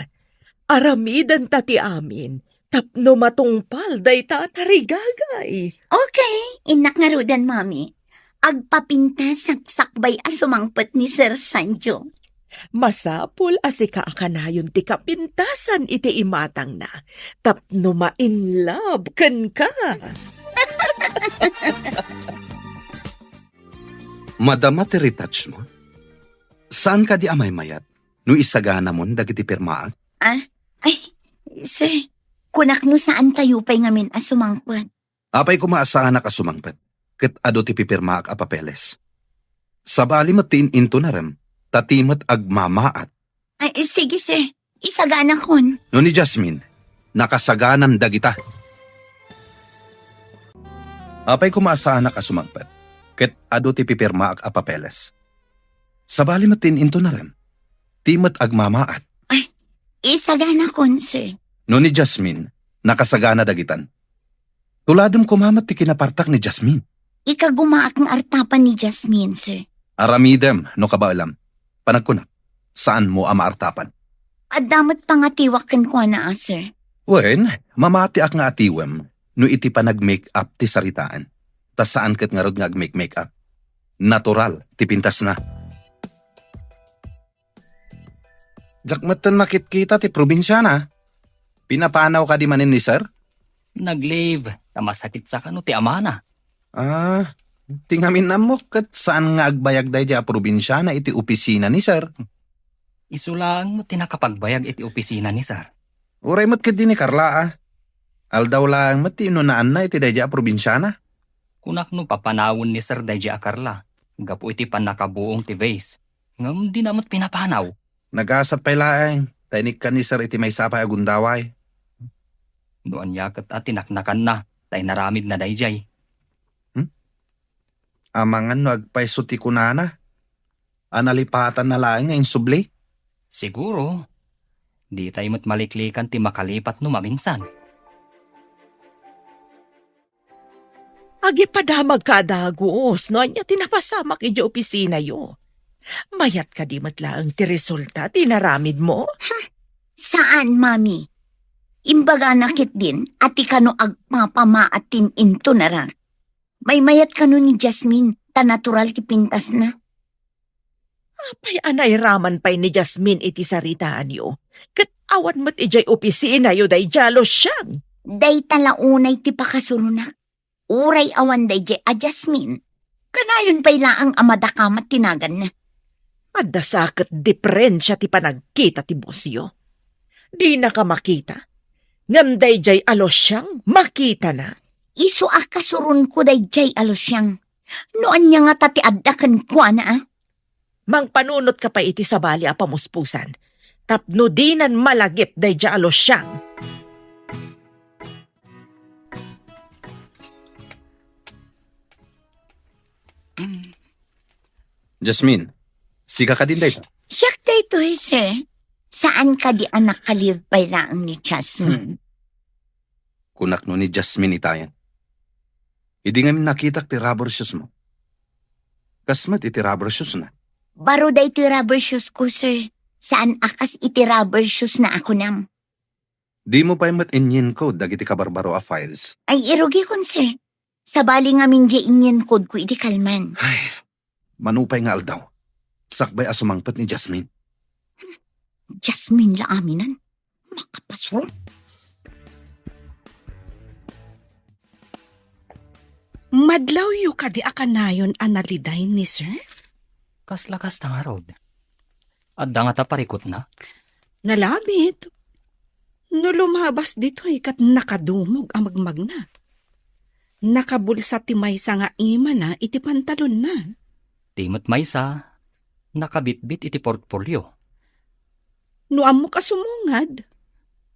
Aramidan tati amin. Tapno matungpal day tatarigagay. Okay, inak nga rudan, mami. Agpapinta saksakbay asumangpot ni Sir Sanjo. Masapul asika akanayon ti kapintasan iti imatang na. Tapno ma-in love kan ka. Madama ti retouch mo? Saan ka di amay mayat? No isagana mon dagiti pirmaan? Ay, sir, kunak no saan tayo pa'y ngamin asumangpot. Apay kumaasaan na kasumangpet. Ket ado ti pipirmaak a papeles. Sabali matiin into na rem. Tatimat agmamaat. Ay, sige, sir. Isagana kon. No ni Jasmine, nakasaganan dagita. Apay kumaasaan na kasumangpet. Ket ado ti pipirmaak a papeles. Sabali matin into na rem. Timat agmamaat. Isagana kon, sir. No ni Jasmine, nakasagana dagitan. Tuladom kumamat ti kinapartak ni Jasmine. Ikagumaak ng artapan ni Jasmine, sir. Aramidem, no kabaalam. Panagkunak, saan mo ama artapan? At damat pangatiwakan ko na, sir. Wen, mamati ak nga atiwem, no iti pa nag-make up ti saritaan. Tas saan kat nga rod nga ag-make up? Natural, ti pintas na. Jakmatan makit kita ti probinsya na. Pinapanaw ka di manin ni sir? Nag-leave. Tamasakit sa kano ti amana. Tingamin na mo kat saan nga agbayag day di a probinsya na iti opisina ni sir. Isulaan mo tinakapagbayag iti opisina ni sir. Uray mo't kat di ni Carla Aldaw lang mo't tinunaan na iti day di a probinsya na. Kunak no papanawon ni sir day a Carla. Gapo iti panakabuong ti vase. Ngam di namat pinapanaw. Nagasat pa'y laeng. Tainik ka ni sir iti may sapay agundaway. Doon yakat at tinaknakan na. Tay naramid na dayjay. Amangan no agpaiso ti kunana. Analipatan na lang nga insubli. Siguro. Di tayo mo't maliklikan ti makalipat no maminsan. Agi padamag kadagos, no anya tinapasamak iti opisina yo. Mayat ka di matlaang ti resulta, tinaramid mo? Saan, mami? Imbaga nakit din at ikano agpapamaatin into na rak. May mayat kano ni Jasmine, ta natural ti pintas na. Apay anay raman pa'y ni Jasmine iti saritaan yo. Kat awan mo't ijay opisina yo day jalo siyang. Day talaunay ti pakasurunak. Uray awan day jay a Jasmine. Kanayon pa'y laang amadakamat tinagan na. Madasakit diferensya ti panagkita ti bosyo. Di na ka makita. Ngam day jay alos siyang makita na. Iso kasurun ko day jay alosyang. Noon niya nga tati addakan ko na Mang panunot ka pa iti sabali a pamuspusan. Tapno dinan malagip day jay alos siyang. Jasmine, sika ka din dito. Siyak dito sir. Saan ka di anak kaliv pa'y laang ni Jasmine? Kunak no ni Jasmine itayan. Idi nga nakitak ti rubber shoes mo. Kasmat iti rubber shoes na. Baro day iti rubber shoes ko, sir. Saan akas iti rubber shoes na ako nam? Di mo pa'y mat-inyin code dagiti kabarbaro a files. Ay, irugi kon, sir. Sabali nga min di inyen code ko iti kalman. Ay, manupay nga aldaw. Sakbay asumangpat ni Jasmine. Jasmine la aminan. Makapaswon. Madlaw yu ka di akanayon analiday ni sir? Kaslakas ta nga rod. Adda nga ta parikot na. Nalabit. No lumabas dito kat nakadumog ang magmagna. Nakabulsa ti maysa nga ima na iti pantalon na. Timot maysa, nakabitbit iti portfolio. No amo ka sumungad.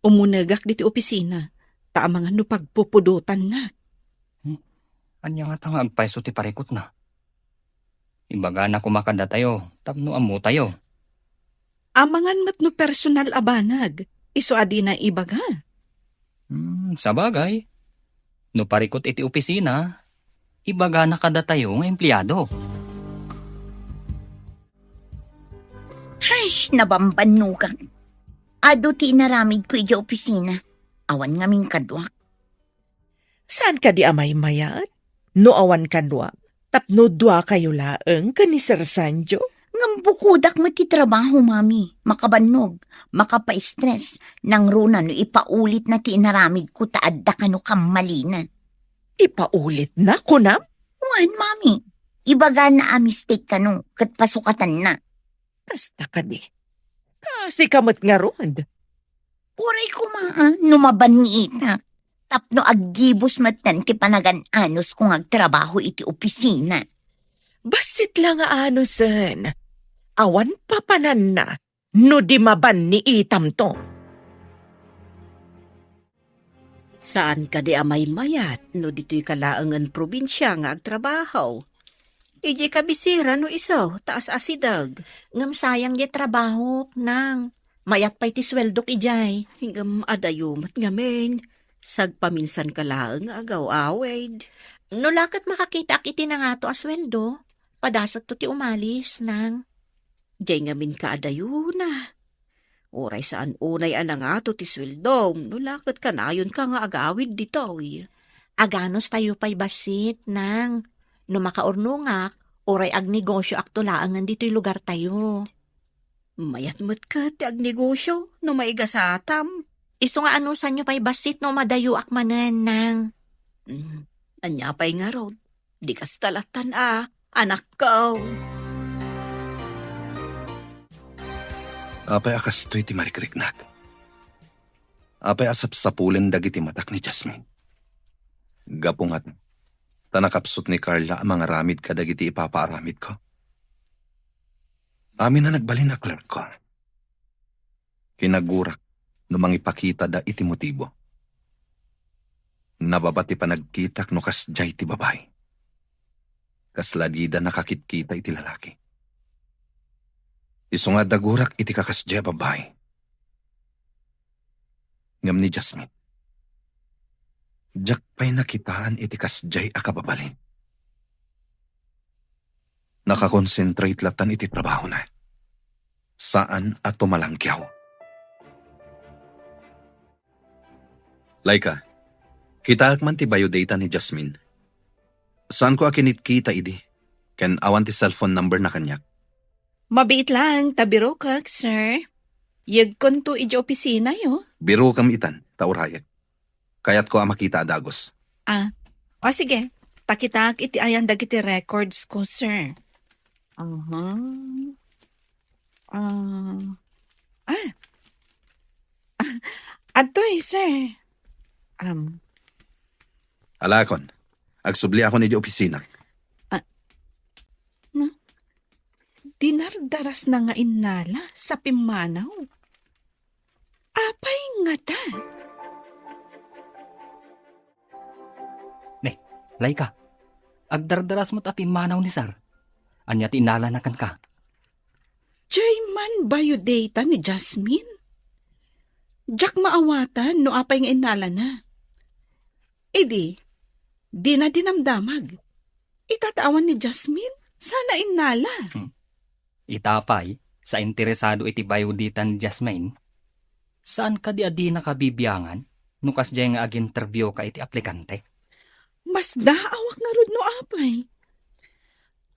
Umunagak diti opisina. Taamangan no pagpupudutan na. Anya nga ta nga agpaiso ti parikot na. Imbaga na kumakada tayo, tapno amo tayo. Amangan mat no personal abanag. Iso adi na ibaga. Sabagay. No parikot iti opisina, ibaga na kada tayo nga empleyado. Ay, nabambanugan. Ado ti inaramid ko iti opisina. Awan ngaming kadwak. Saan ka di amay mayat? No awan kadwa. Tapno dwa kayo laeng ka ni Sir Sanjo? Ngam bukudak mo ti trabaho, mami. Makabanog, makapa-stress. Nang runa no ipaulit na ti inaramid ko taadda ka no kamalina. Ipaulit na kunam? Wan, mami. Ibaga na mistake ka no, kat pasukatan na. Kasta ka di. Kasi kamot nga rod. Uray ko numaban ni ita. Tapno aggibos matan ti panagan-anos kung agtrabaho iti opisina. Basit lang ano sen. Awan papanan na. No di maban ni itam to. Saan ka di amay mayat no dito'y kalaangan probinsya nga agtrabaho? Iji kabisira no iso, taas asidag. Ngam sayang di trabaho, nang. Mayat pa'y ti sweldo ijay. Hingam adayumat ngamin. Sagpaminsan ka laang agaw awed. No lakat makakita ak iti na nga to asweldo. Padasag to ti umalis, nang. Diyay ngamin ka adayuna. Oray saan unay anang ato ti swildom. No lakat ka na yun ka nga agawid ditoy. Aganos tayo pa'y basit, nang. No makaurnungak, oray ag negosyo ak tulaangan dito'y lugar tayo. Mayat mo't ka ti agnegosyo no maigasatam. Iso nga ano sa nyo pa'y basit no madayo ak manen, nang. Anya pa'y nga rod. Di kas talatan anak ko. Apay akas to'y ti marikriknat. Apay asap sapulen dagiti matak ni Jasmine. Gapungat, tanakapsot ni Carla ang mga ramid kadagiti ipapaaramid ko. Amin na nagbalin na clerk ko. Kinagurak no mangipakita da iti motibo. Nababati pa nagkitak no kasjay ti babay. Kasladida nakakitkita iti lalaki. Iso nga dagurak iti kakasjay babay. Ngam ni Jasmine. Diyak pa'y nakitaan iti kasjay akababalin. Nakakonsentrate latan iti trabaho na. Saan at tumalangkyaw. Laika, kitaak man ti biodata ni Jasmine. Saan ko akinitkita idi? Ken awan ti cellphone number na kanyak. Mabiit lang, tabiro kak, sir. Yagkon to iji opisina yo. Biro kam itan, taurayag. Kayat ko makita adagos. O sige, pakitak iti ayan dagiti records ko, sir. Atoy, sir. Alakon, agsubli ako ni di opisina. Dinardaras na nga inala sa pimanaw. Apay nga ta. Laika, agdardaras mo't api manaw ni Sar. Anya tinala na kan ka. Jayman biodata ni Jasmine. Jack maawatan no apay nga inala na. Di na dinamdamag. Itatawan ni Jasmine, sana inala. Itapay, sa interesado iti bioditan Jasmine, saan ka di adi nakabibiyangan no kasjay nga ag-interview ka iti aplikante? Mas daawak nga rod no apay.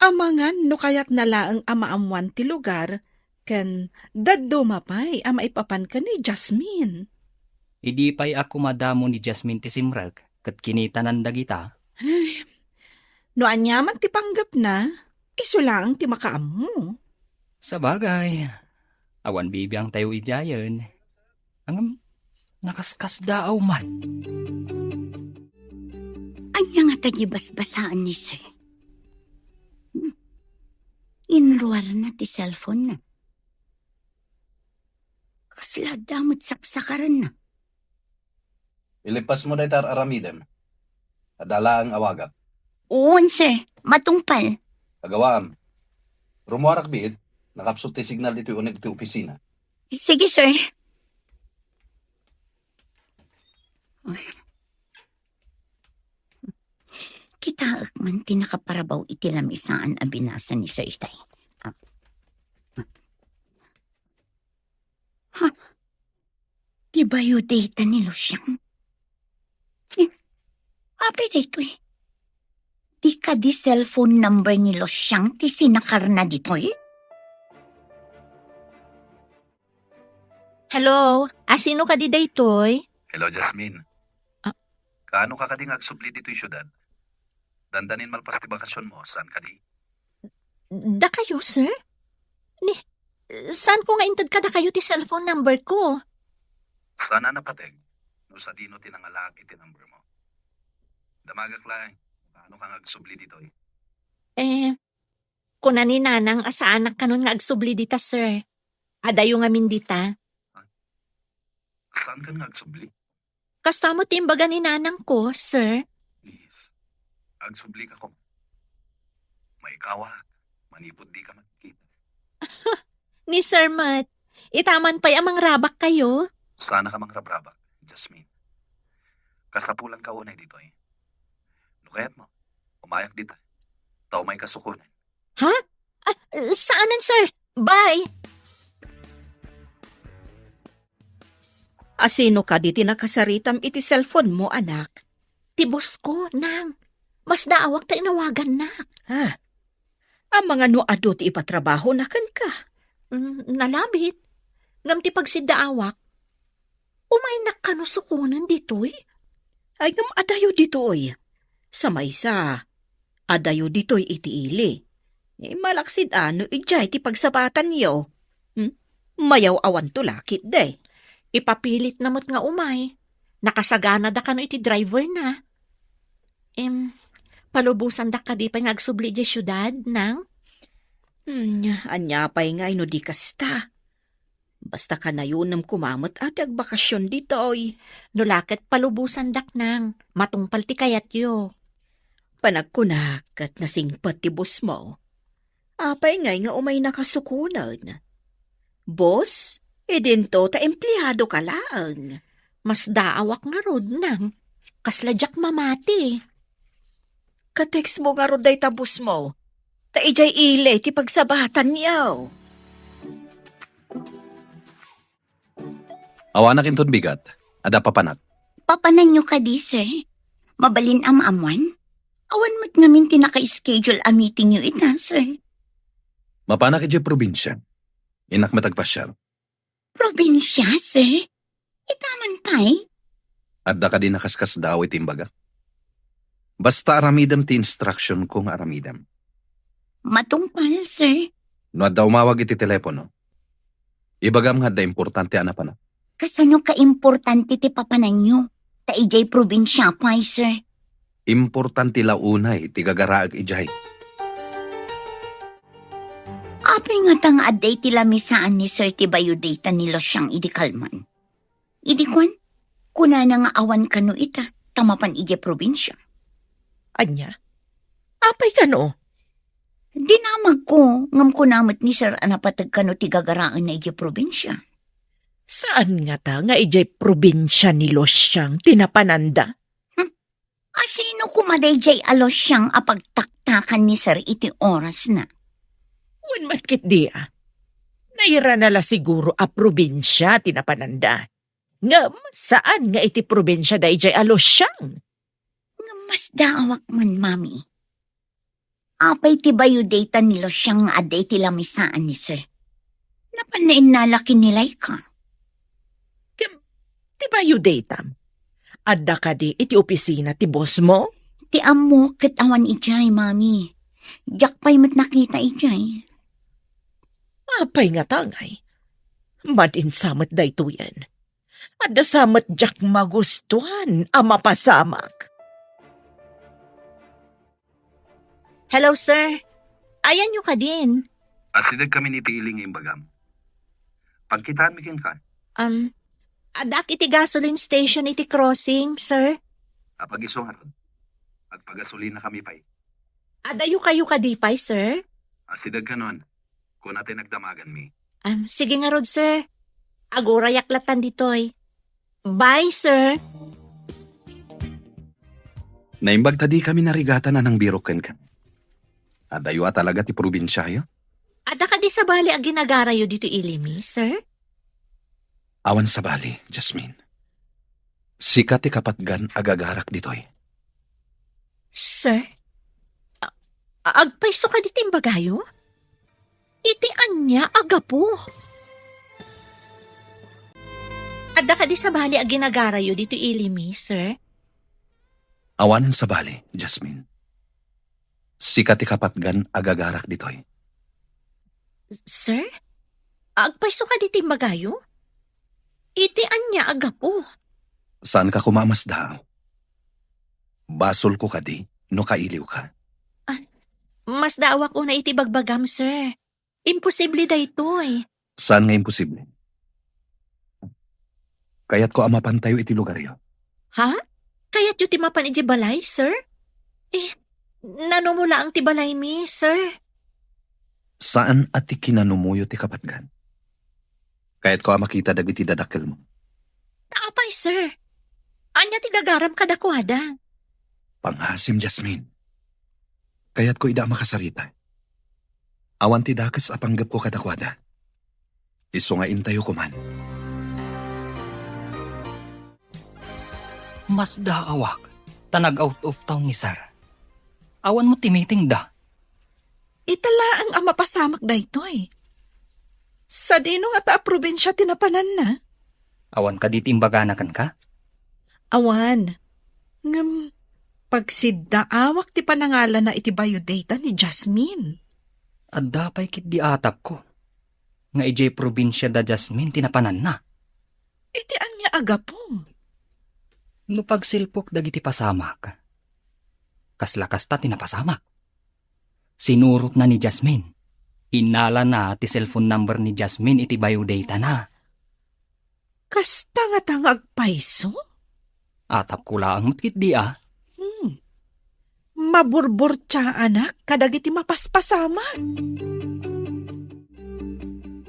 Amangan no kayat nalaang amaamuan ti lugar, ken daddo mapay ama ipapan ka ni Jasmine. Idi pa'y ako madamo ni Jasmine ti simrag, kat kinita nan dagita. No anyaman ti panggap na, iso lang ti makaamu. Sa bagay, awan bibiyang tayo ijayan. Ang nakaskas daaw man. Anya nga tayo basbasaan ni sir. Inruar na ti cellphone na. Kasla damot saksakaran na. Ilipas mo na itar aramidem. Adala ang awagak. Uon sir, matungpal. Agawam. Rumuarak biit, nakapsot ti signal dito uneg ti opisina. Sige sir. Kitaak man tinakaparabaw iti lamisaan a binasa ni Sir Itay. Di ba yung data ni Lucian? Api dito eh. Di ka di cellphone number ni Lucian ti sinakar na dito eh. Hello? Sino ka di daytoy? Hello, Jasmine. Kaano ka kading agsubli dito yung syudad? Dandanin malpas ti bakasyon mo, saan ka di? Da kayo, sir? Ni, saan ko nga intad ka da kayo ti cellphone number ko? Sana napateg, no sa dino tinangalag iti number mo. Damagak lang, kaano kang agsubli dito eh? Kuna ni nanang asa anak kanon nga agsubli dita, sir. Adayo nga min dita. Saan ka nga agsubli? Kastamo timbaga ni nanang ko, sir. Please, agsubli ka ko. May kawak, manipod di ka magkita. Ni Sir Matt, itaman pa'y amang rabak kayo. Sana ka mang rabrabak, Jasmine. Kasapulan ka unay dito eh. Nukayat mo, umayak dito. Tao may kasukunan. Saanan, sir? Bye! Asino ka di tinakasaritam iti cellphone mo, anak? Tibos ko, nang. Mas daawak ta inawagan na. Ang mga nuado ti ipatrabaho na kan ka. Nalabit. Ngam ti pagsidaawak. Umay nakanusukunan dito'y. Ay ngam adayo ditoy. Sa maysa, adayo ditoy iti ili. Malaksid ano ijay ti pagsabatan yo. Mayaw awan to lakit de. Ipapilit namot nga umay. Nakasagana da kano iti driver na. Palubusan da ka di pa ngagsubli di syudad, nang? Anyapay nga ino di kasta. Basta ka na yun ng kumamot ati agbakasyon ditoy. Nulaket palubusan dak nang. Matungpal ti kayat yo. Panagkunak at nasingpat ti bus mo. Apay ngay nga umay nakasukunan. Boss, idinto ta empleyado ka laang. Mas daawak nga rod, nang. Kasladyak mamati. Kateks mo nga roday tabus mo. Ta ijay ile ti pagsabatan yaw. Awanak inton bigat, ada papanak. Papanan nyo ka di, sir. Mabalin amamuan. Awan mo't ngamin tinaka-schedule a meeting nyo ita, sir. Mapanak iti probinsya. Inak matagpasyar. Probinsya, sir? Itaman pa'y? Adda ka din nakaskas daw itimbaga. Basta aramidam ti instruction kung aramidam. Matungpal, sir. No adda umawag iti telepono. Ibagam nga da importante ana pa na. Kasano ka-importante ti papanan nyo? Ta ijay probinsya pa'y, sir. Importante la unay ti gagaraag ijay. Apay nga tang aday ti lamisaan ni sir ti bayo data ni Losyang idi kalman. Idi kwan, kuna na nga awan kano ita, tamapan ijay probinsya. Anya? Apay ka no? Dinamag ko, ngam kunamot ni sir anapatag kano ti gagaraan na ijay probinsya. Saan nga ta nga ijay probinsya ni Losyang tinapananda? Asino kumaday jay alos siyang apagtaktakan ni sir iti oras na? Wan matkit dia. Naira na la siguro a probinsya tinapananda. Ngam, saan nga iti probinsya da ijay a Losyang? Mas daawak man, mami. Apay ti bayo data ni Losyang aday ti lamisaan ni sir. Napanain nalaki nilay ka. Ti bayo datam. Adda ka di iti opisina ti boss mo? Ti amo ket awan ijay, mami. Jak pa'y mat nakita ijay. Apay nga tangay. Madin samat da ito yan. Adda samat jak magustuhan ang mapasamak. Hello, sir. Ayan nyo ka din. Asidag kami ni tiiling yung bagam. Pagkitaan mi ka. Adak iti gasoline station iti crossing, sir. Apag-iso nga ron. Agpagasolina kami pa'y. Adayo kayo kadipay, sir. Asidag ka nun. Kung natin nagdamagan mi. Sige nga rod, sir. Agora yaklatan ditoy. Bye, sir. Naimbag tadi kami narigatan na ng biroken ka. Adayo talaga ti probinsya yo. Ada ka di sa bali ang ginagara yo dito ilimi, sir? Awan sa bali, Jasmine. Sikat ti kapatgan agagarak ditoy. Sir? Agpaiso ka dito bagayo? Itian niya agapo. Adda ka di sa bali ag ginagarayo dito ilimi, sir? Awanan sa bali, Jasmine. Sikat ti kapatgan agagarak ditoy. Sir? Agpaiso ka dito bagayo? Itian niya agapo. Saan ka kumamasda? Basol ko ka di, no kailiw ka. Mas daawak una iti bagbagam, sir. Imposible da ito eh. Saan nga imposible? Kaya't ko amapantayo iti lugaryo. Ha? Kaya't yung timapan iti balay, sir? Nanumula ang tibalay mi, sir. Saan at ti kinanumuyo ti kapatgan? Kaya't ko makita dagiti dadakkel mo. Naapay, sir. Anya ti gagaram kadakwada. Panghasim, Jasmine. Kaya't ko ida makasarita. Awan ti dakas apanggap ko kadakwada. Iso nga intayo ko man. Mas daawak, tanag out of town ni Sir. Awan mo timiting da. Itala ang ama pasamak da ito eh. Sa dino nga ta probinsya tinapanan na. Awan ka diti imbaganakan ka? Awan. Ngam, pagsidda awak ti panangalan na iti biodata ni Jasmine. At dapay kit di atap ko. Nga ijay probinsya da Jasmine tinapanan na. Iti anya agapong. No pagsilpok dagiti pasamak. Kaslakas ta tinapasamak. Sinurot na ni Jasmine. Inala na ti cellphone number ni Jasmine iti biodata na. Kasta nga tangag paiso? Atap ko lang kit di ah. Maburbor tsa anak, kadagiti mapaspasama.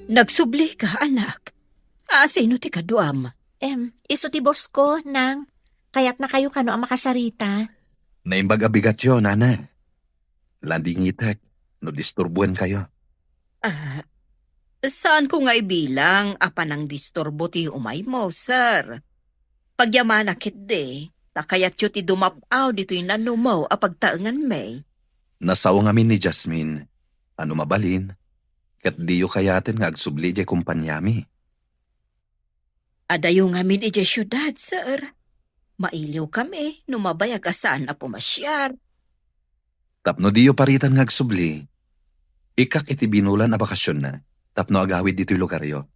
Nagsubli ka, anak. Sino ti kaduam? Iso ti boss ko nang kaya't na kayo kano ang makasarita. Naimbag abigat yo, nana. Landingitek, no disturbuan kayo. Saan ko nga ibilang apan ang disturbo ti umay mo, sir? Pagyaman akit de, takayat yu ti dumapaw dito yung nanumaw apagtaangan may. Nasao ngamin ni Jasmine. Ano mabalin? Kat diyo kayatin nga agsubli di kumpanyami. Adayo ngamin ije syudad, sir. Mailiw kami, numabayag asaan na pumasyar. Tapno diyo paritan nga agsubli. Ikak iti binulan na bakasyon na. Tapno agawid dito'y lugaryo.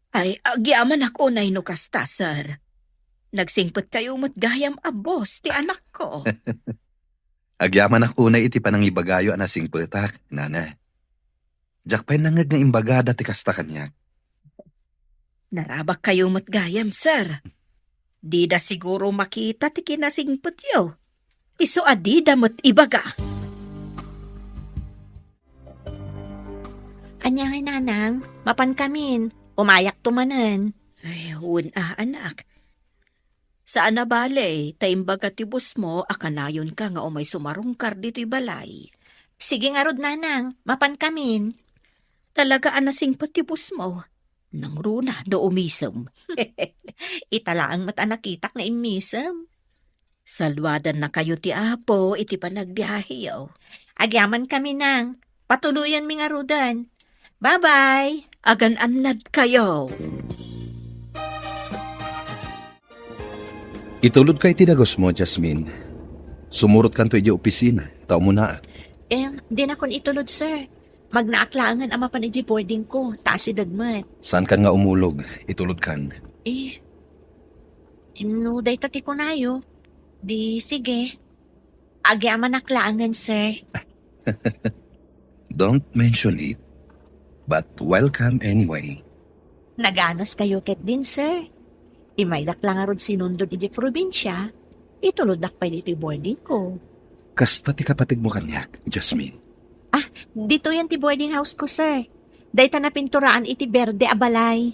Ay, agyaman ako na inukasta, sir. Nagsingpot kayo mo't gayam abos, ti anak ko. Agyaman ak unay iti panangibagayo anasing petak, nana. Jakpay nangag nga imbagada ti kasta kanyak. Narabak kayo mo't gayam, sir. Di da siguro makita ti kinasingpot yo. Iso adida mo't ibaga. Anya nga nanang, mapan kamin, umayak tumanan. Ay, anak. Saan na bale, taimbaga tibus mo, akanayon ka nga umay sumarungkar dito'y balay. Sige nga rod nanang, mapan kamin. Talaga anasing patibus mo. Nang runa, do umisam. Italaang mata nakitak na imisam. Salwadan na kayo ti Apo, iti panagbiyahe yaw. Agyaman kami nang, patuluyan mi nga rudan. Bye-bye! Agan-anlad kayo. Itulod kay tidagos mo, Jasmine. Sumurot kanto iti opisina. Tao mo na. Di na kon itulod, sir. Magnaaklangan ang mapanidji boarding ko, taas si dagmat. Saan kan nga umulog? Itulod kan. Inuday tati ko nayo. Di, sige. Agyaman aklangan, sir. Don't mention it. But welcome anyway. Naganos kayo ket din, sir. Imaydak lang nga rod sinundod iti probinsya. Itulod dakpay dito'y boarding ko. Kasta ti kapatid mo kanyak, Jasmine. Dito yan ti boarding house ko, sir. Dayta na pinturaan iti berde a balay.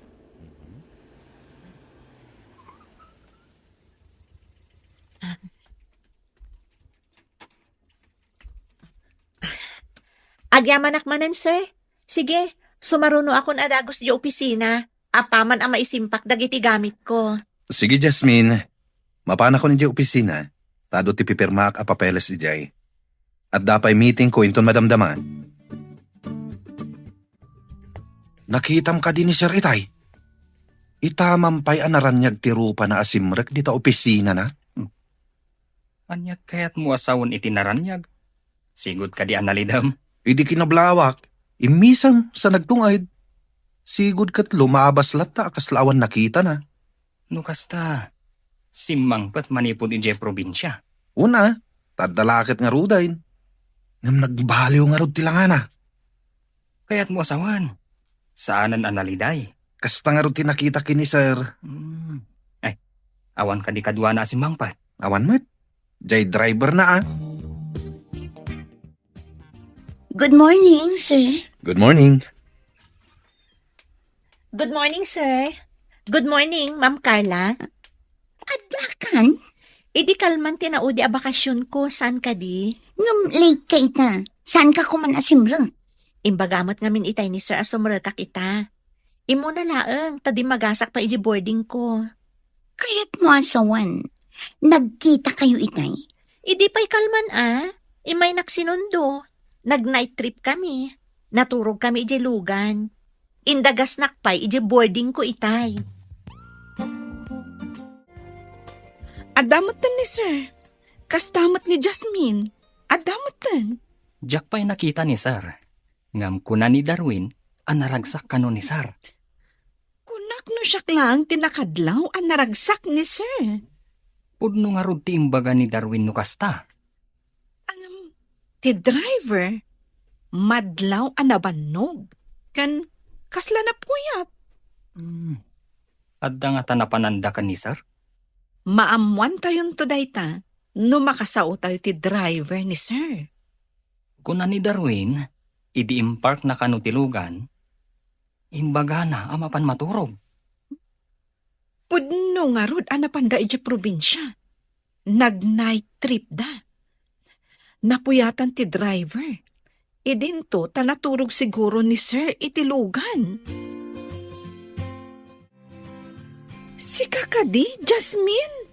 Agyamanak manan, sir. Sige, sumaruno ako na adagos di opisina. Apaman ang maisimpak dagiti gamit ko. Sige, Jasmine. Mapana ko ni Jay opisina. Tado ti pipirma a papeles ni Jay. At dapay meeting ko inton madamdaman. Nakitam ka din ni Sir Itay. Itamampay anaranyag ti rupa na asimrek dita opisina na. Anyat kaya't mo asawon itinaranyag. Sigod ka di analidam. Idi kinablawak. Imisang sa nagtungay. Sigod kat lumabas lata kaslawan nakita na. No kasta, simmangpat manipod ije probinsya. Una, tadalakit nga rudayn. Ngam nagbaliw nga rod tilangana. Kaya't mo asawan. Saanan analiday? Kasta nga rod tinakita kini Sir. Ay, awan ka di kadwa na simmangpat. Awan met. Jay driver na ah. Good morning, sir. Good morning. Good morning, sir. Good morning, Ma'am Carla. Adlakan? Idi kalman tinaudi a bakasyon ko. Saan ka di? Ngam late ka ita. Saan ka kuman asimrang? Imbagamot ngamin itay ni Sir asumrel ka kita. Imo na laeng, tadi magasak pa iji boarding ko. Kaya't mo asawan. Nagkita kayo itay. Idi pa'y kalman Imay nagsinundo. Nag-night trip kami. Naturog kami iji lugan. Indagas nakpay iji boarding ko itay. Adamutan ni sir. Kastamot ni Jasmine. Adamutan. Jack pa'y nakita ni Sir. Ngam kuna ni Darwin, anaragsak kano ni Sir. Kunak no siya lang tinakadlaw ang naragsak ni sir. Pudno nga rod ti imbaga ni Darwin no kasta. Ti driver, madlaw ang nabannog. Kan kasla na puyat. Adda nga tanapananda ka ni Sir? Maamuan tayon to dayta, no makasao tayo ti driver ni sir. Kuna ni Darwin, idi impark na kano tilugan, imbaga na amapan maturog. Pudno nga rod anapanda iti probinsya. Nag-night trip da. Napuyatan ti driver. Idinto tanaturog siguro ni sir itilugan. Si kakadi, Jasmine.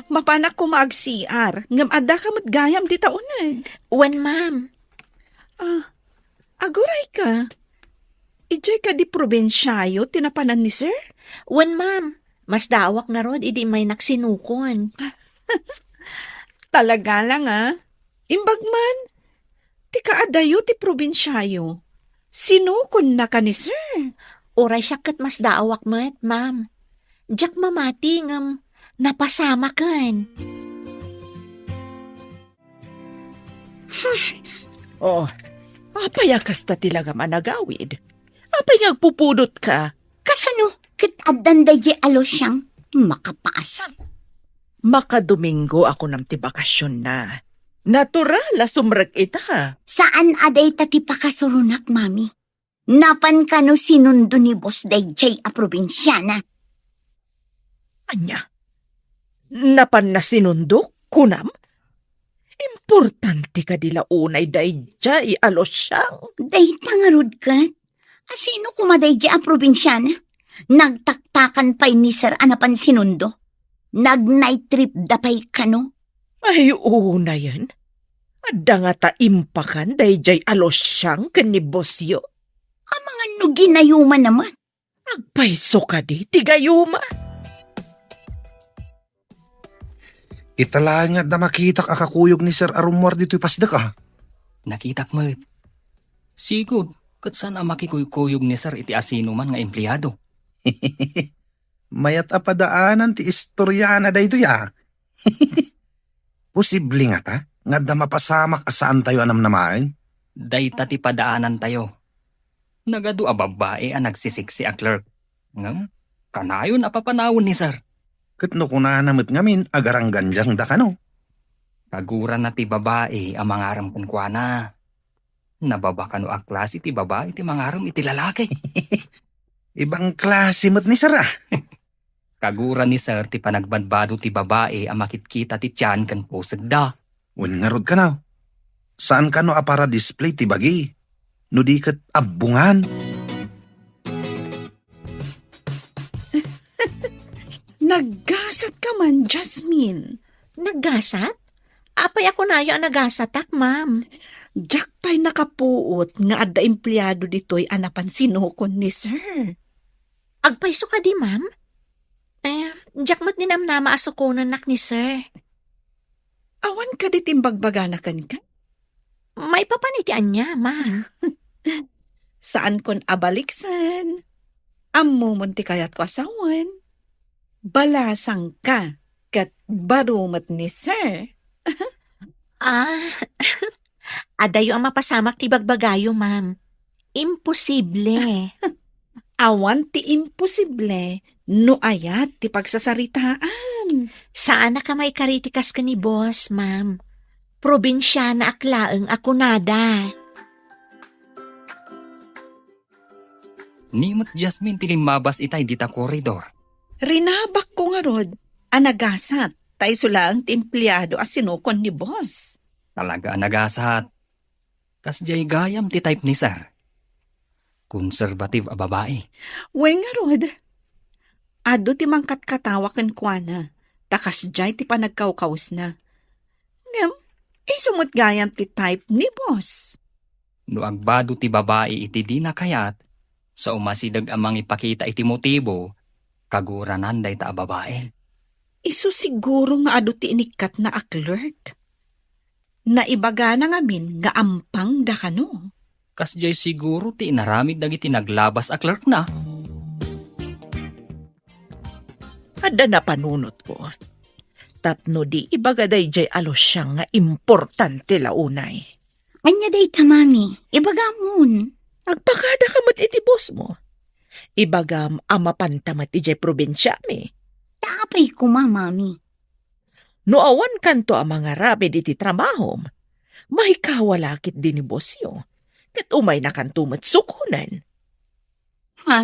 Mapanak ko maag-CR. Ngam ada ka matgayam di taunag. Wen, ma'am. Aguray ka. Ijay ka di probinsyayo tinapanan ni sir? Wen, ma'am. Mas dawak na rod, idi may naksinukon. Talaga lang Imbagman, ti kaadayo ti probinsyayo. Sinukon na ka ni sir. Oray siya kat mas dawak met, ma'am. Diyak mamati ngam napasama kan. Oh, apay kasta tilaga managawid. Apay ngagpupudot ka. Kasano? Kit addanday di alos siyang makapaasam. Makadomingo ako ng tibakasyon na. Natural, sumrag ita. Saan aday tati pakasurunak, mami? Napan ka no sinundo ni Boss Dayjay a probinsyana. Anya, napan na sinundok, kunam? Importante ka dila unay dayjay alos siyang. Day tangarod ka? Asino kumaday di a probinsyana? Nagtaktakan pa'y ni Sir anapan sinundo? Nag-night trip da pa'y kano? Ay, una yan. Adda nga taimpakan dayjay alos siyang kanibosyo. Ang mga no ginayuman naman. Nagpaiso ka di, tigayuma. Itala nga da makitak akakuyog ni Sir Arumwar dito'y pasdak ah. Nakitak mo. Sigod, kat saan ang makikuyog ni Sir iti asino man nga empleyado. Mayat apadaanan ti istoryana da ito ya. Posible nga ta, nga da mapasamak asaan tayo anam namain. Dayta ti padaanan tayo. Nagadu a babae ang nagsisiksi a clerk. Ngam, kanayon apapanawon ni Sir. Katno ko na namit ngamin agarang ganjang da kano. Kaguran na ti babae ang mangaram kunkwana. Nababa kano a klase ti babae ti mangaram iti lalaki. Ibang klase mo't ni Sir ah. Kaguran ni Sir ti panagbadbado ti babae ang makitkita ti tiyan kan posag da. Wen nga rod ka na. Saan ka no para display ti bagi? No di kat abungan. Naggasat ka man, Jasmine. Naggasat? Apay ako na yung nagasatak, ma'am. Jack pa'y nakapuot nga adda empleyado dito'y anapan sinukon ni sir. Agpaiso ka di, ma'am? Diyak mo't ninamnama asukunan nak ni sir. Awan ka di timbagbaganakan ka? May papanitian niya, ma'am. Saan kon abaliksan? Ammo munti kayat ko asawan. Balasang ka kat barumat ni sir. Adayo ang mapasamak ti bagbagayo, ma'am. Imposible. Awan ti imposible no ayat ti pagsasaritaan. Saan na ka may karitikas ka ni boss, ma'am? Probinsya na aklaeng ako nada. Nimot Jasmine tilimabas itay dita koridor. Rinabak ko nga rod, anagasat, tay sulaang ti empleyado as sinukon ni boss. Talaga nagasat. Kasjay gayam ti type ni sir. Conservative a babae. Wen nga rod, ado ti mangkat katawakan kwa na, takas jay ti panagkawkaws na. Ngam, sumot gayam ti type ni boss. No agbado ti babae iti di na kayat, sa umasidag amang ipakita iti motibo, kaguranan day ta a babae. Isu siguro nga ado ti inikat na a clerk. Naibaga na ngamin nga ampang da kano. Kasjay siguro ti inaramid dagiti naglabas a clerk na. Ada na panunot ko. Tapno di ibagaday jay alos siya nga importante launay. Anya day ta, mami. Ibagamon. Agpakada ka mat iti boss mo. Ibagam amapantamat iti probinsya mi. Tapay ko, mami. No awan kanto ang mga rapid iti trabaho, mahikawalakit din ni boss yo. Kat umay na kanto mat sukunan. Ha?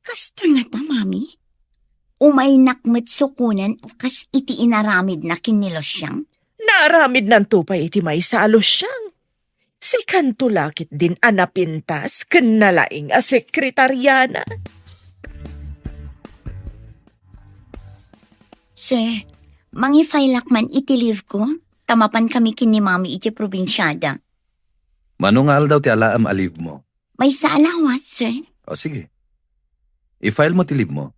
Kasta nga ta, mami. Umay nakmet sukunan kas iti inaramid na kinilos siyang. Naaramid ng tupay iti may salos siyang. Si kanto lakit din anapintas kanalaing a sekretaryana. Sir, mangifailak man iti leave ko, tamapan kami kini mami iti probinsyada. Manungal daw ti alaam aliv mo. May saalawas, sir. O sige. I-file mo ti leave mo.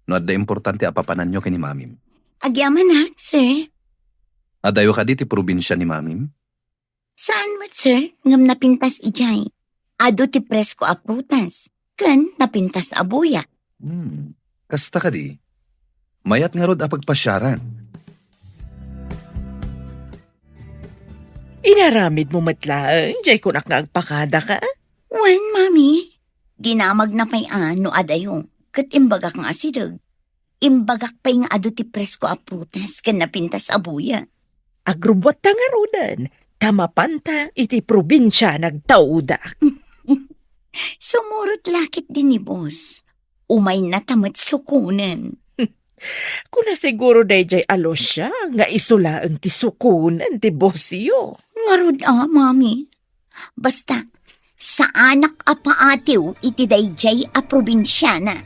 No adda importante apapanan nyo kini mamim. Agyaman na, sir. Adayo ka di ti probinsya ni mamim. Saan mat, sir? Ngam napintas ijay. Ado ti presko a prutas. Kan napintas a buya. Kasta ka di. Mayat nga rod a pagpasyaran. Inaramid mo matlaan, jay kunak nga agpakada ka. Wen, mami. Ginamag na pay no adayo. Kat imbagak nga asidag. Imbagak pay nga ado ti presko a prutas. Kan napintas a buya. Agrubot ta nga rodan. Tamapanta iti probinsya nagtauda. Sumurot lakit din ni boss. Umay na tamat sukunan. Kuna siguro dayjay alos siya nga isulaan ti sukunan ti bosyo. Ngarod mami. Basta, sa anak a paatiw iti dayjay a probinsyana.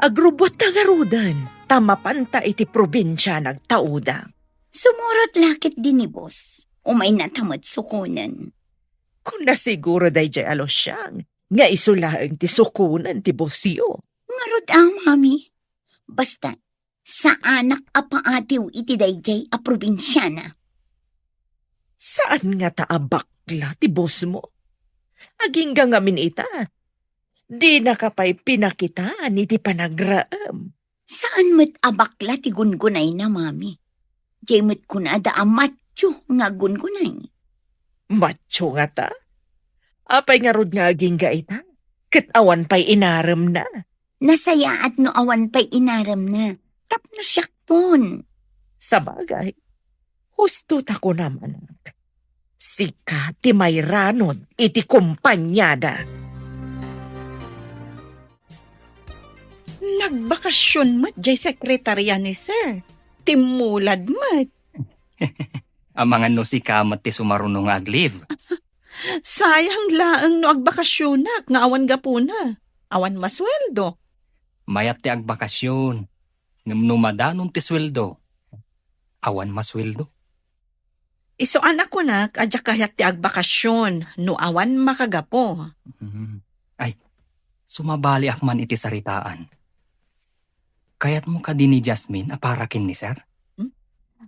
Agrubot ta nga rodan. Tamapanta iti probinsya nagtauda. Sumurot lakit din ni boss. Umay na tamat sukunan. Kuna siguro dayjay alos siya nga isulaan ti sukunan ti bosyo. Ngarod mami. Basta, sa anak a paatiw iti dayjay a probinsyana. Saan nga taabakla ti boss mo? Aging gangamin ita. Di na kapay pinakitaan iti panagraam. Saan met abakla ti gungunay na, mami? Jay met kunada a macho nga gungunay. Macho nga ta? Apay nga rod nga aging gaita. Kat awan pa'y inaram na. Nasaya at no awan pa'y inaram na. Tapno siyak pon. Sa bagay, husto ta ko naman. Sika ti may ranod iti kumpanyada. Nagbakasyon mat jay sekretarya ni sir. Timulad mat. Ang mga no si kamat ti sumarunong aglive. Sayang laang no agbakasyonak nga awan gapuna. Awan masweldo. Mayat ti agbakasyon. Ngam numadanon ti sweldo. Awan masweldo. Isuan ako na, adya kahit ti agbakasyon, no awan makagapo. Ay, sumabali akman iti saritaan. Kayat mo ka din ni Jasmine aparakin ni sir?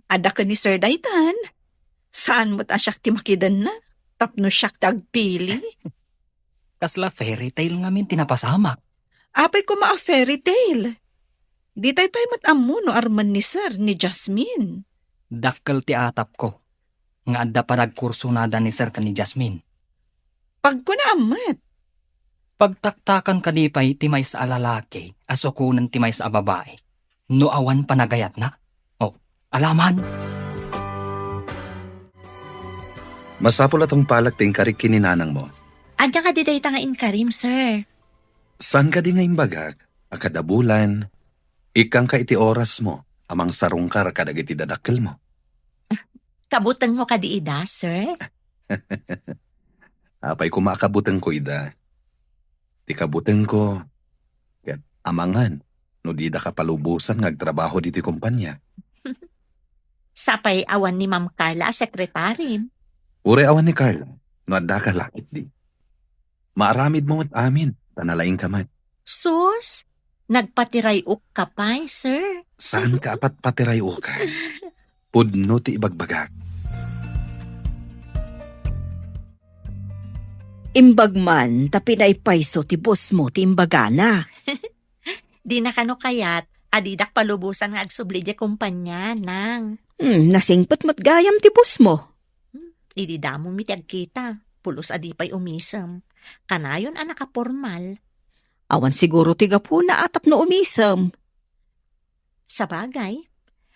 Ada ka ni Sir Daytan. Saan mo ta siyak ti makidan na? Tapno siyak ti agpili. Kasla fairy tale ngamin tinapasamak. Apay ko maa fairy tale. Di tayo pa'y matammo no arman ni Sir ni Jasmine. Dakkel ti atap ko. Nga adda pa nagkurso nada ni sir ka ni Jasmine. Pag ko na amat. Pagtaktakan kanipay ti may sa alalaki, asukunan ti may sa babae. No awan panagayat na. O, alaman. Masapol atong palag ting karik kininanang mo. Adya ka di day nga inkarim, sir. San ka di nga imbagak, akada bulan, ikang ka iti oras mo, amang sarungkar kadag iti dadakkel mo. Kabutan mo ka di ida, sir. Apay kumakabuteng ko ida. Ti kabuteng ko, ket amangan, no di da kapalubusan ngagtrabaho diti kumpanya. Sapay awan ni Ma'am Carla, sekretary. Ure awan ni Carl, no adda ka lakit di. Maaramid mo at amin, tanalaing ka man. Sus, nagpatiray ka pa, sir. Saan ka apat patiray ka? Pudno ti ibagbagak. Imbagman, tapi na ipaiso ti boss mo ti imbagana. Di na kano kayat, adidak palubusan nga agsubli di kumpanya, nang. Nasingpot mo't gayam ti boss mo. Ididamo mi kita, pulos adipay umisem. Kanayon ang nakapormal. Awan siguro ti gapuna atap no umisem. Sa bagay,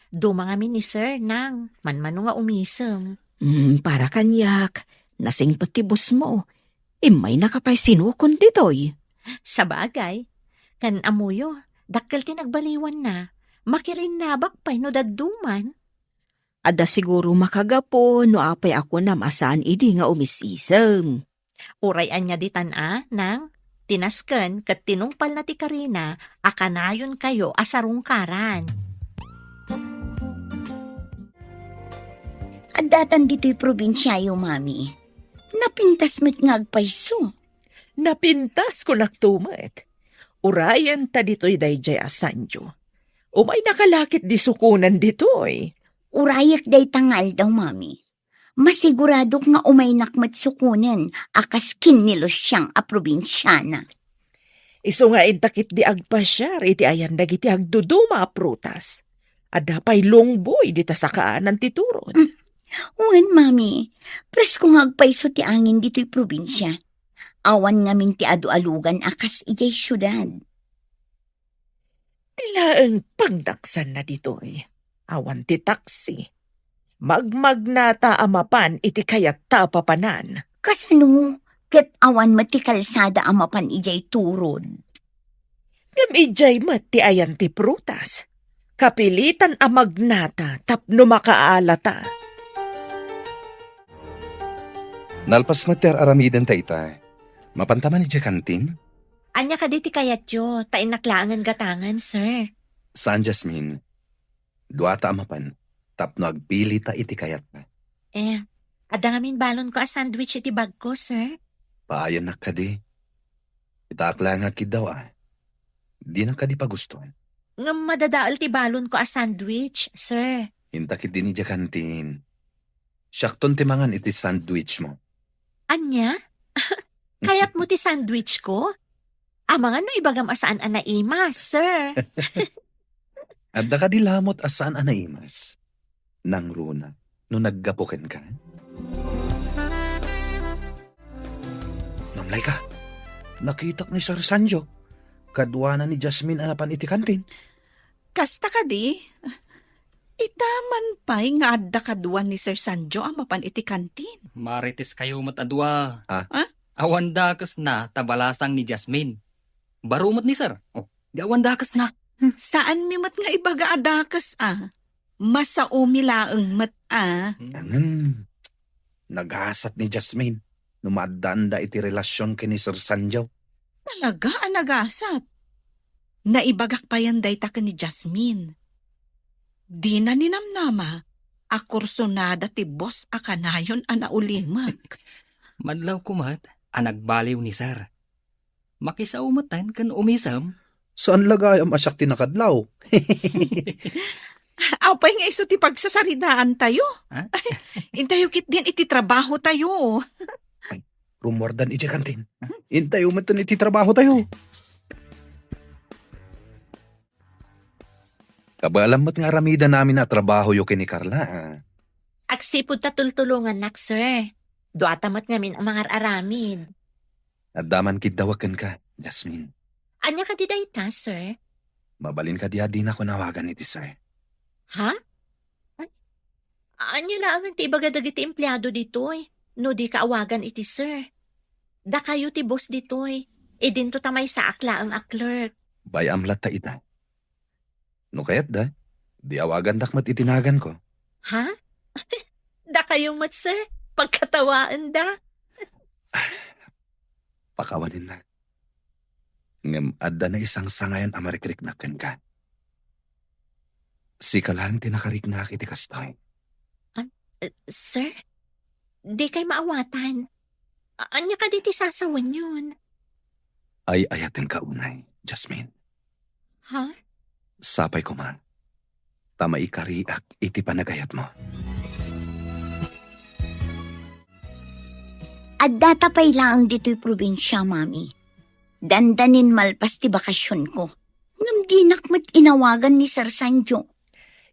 dumanga mi ni sir, nang, manmano nga umisem. Para kanyak, nasingpot ti boss mo. Imay nakapay sinukon ditoy. Sa bagay, kan amuyo, dakkel ti nagbaliwan na, makirin nabak pa'y no daduman. Ada siguro makagapo no apay ako na masaan idi nga umisisem. Urayan niya ditan nang, tinasken kat tinungpal na ti Karina, akanayon kayo asarungkaran. At datan dito'y probinsya yung mami. Napintas mo't ngagpaiso. Napintas ko naktumat. Urayan ta dito'y dayjay asanjo. Umay nakalakit di sukunan dito'y. Urayak day tangal daw, mami. Masigurado nga umay nakmat sukunan, akas kinilos siyang a probinsyana. Iso nga intakit di agpasyar, iti ayan dagiti agduduma a prutas. Adapay longboy di tasakaan ng tituron. Uwan, mami. Presko nga agpaiso ti angin dito'y probinsya. Awan ngamin ti adu-alugan akas iyay syudad. Tilaang pagdaksan na dito'y. Awan ti taksi. Magmagnata amapan iti kayat tapapanan. Kasano, ket awan mati kalsada amapan iyay turod. Gamijay mat ti ayan ti prutas. Kapilitan a magnata tapno makaalata. Nalpas mater aramidan ta ita. Mapantaman ni kantin? Anya ka diti kayat yo, tain naklangan gatangan, sir. Saan, Jasmine? Duata amapan. Tapno agpili ta iti kayat pa. Ada ngamin balon ko a sandwich iti bag ko, sir. Paayan na ka di. Itakla nga kid daw Di na ka di pagustuhan. Nga madadaal ti balon ko a sandwich, sir. Intakit din ni kantin. Syakton timangan iti sandwich mo. Anya? Kayat mo ti sandwich ko? Amangan no ibagam asaan anaimas, sir. Adda ka di lamot asaan anaimas. Nang runa, no naggapuken ka. Mamlay ka, nakitak ni Sir Sanjo. Kadwa na ni Jasmine anapan iti kantin. Kasta ka di? Itaman pa'y nga adda kaduan ni Sir Sanjo ang mapan iti kantin. Marites kayo matadwa. Ah? Awan dakas na tabalasang ni Jasmine. Barumot ni sir. Oh, di awan dakas na. Saan mi mat nga ibaga adakas Masa umilaang mat Naghasat ni Jasmine. Numadanda iti relasyon kini Sir Sanjo. Talaga anagasat. Naibagak pa yan dayta ka ni Jasmine. Di na ninamnama, akursonada ti boss akanayon anaulimak. Madlaw kumat, anagbaliw ni sir. Makisaumatan kan umisam. Saan lagay ang asyak tinakadlaw? Apay nga iso ti pagsasaridaan tayo. Ha? Intayo kit din iti trabaho tayo. Rumordan iti kantin. Intayo man iti trabaho tayo. Kabalamat nga aramida namin na trabaho yo kini Carla. Aksipod ta tultulungan nak, sir. Duatamat ngamin ang mga aramid. At daman kidawakan ka, Jasmine. Anya ka di dayta, sir? Mabalin ka di na ko nawagan iti sir. Ha? Anya lang ang tibaga dagiti empleyado ditoy. No di kaawagan iti sir. Da kayo ti boss ditoy. E dinto tamay sa akla ang clerk. Bayamlat ta ita. No kayat da, di awagan dakmat itinagan ko. Ha? Da kayo mat, sir? Pagkatawaan da? Pakawanin na. Ngam adda na isang sangayan amarikrik na ken ka. Sika lang tinakarik na iti kastoy. Sir? Di kay maawatan. Anya ka di ti sasawan yun? Ay ayatin ka unay, Jasmine. Ha? Sapay ko man. Tama ikariak iti panagayat mo. At datapay lang dito'y probinsya, mami. Dandanin malpas ti bakasyon ko. Ngam di nakmat inawagan ni Sir Sanjo.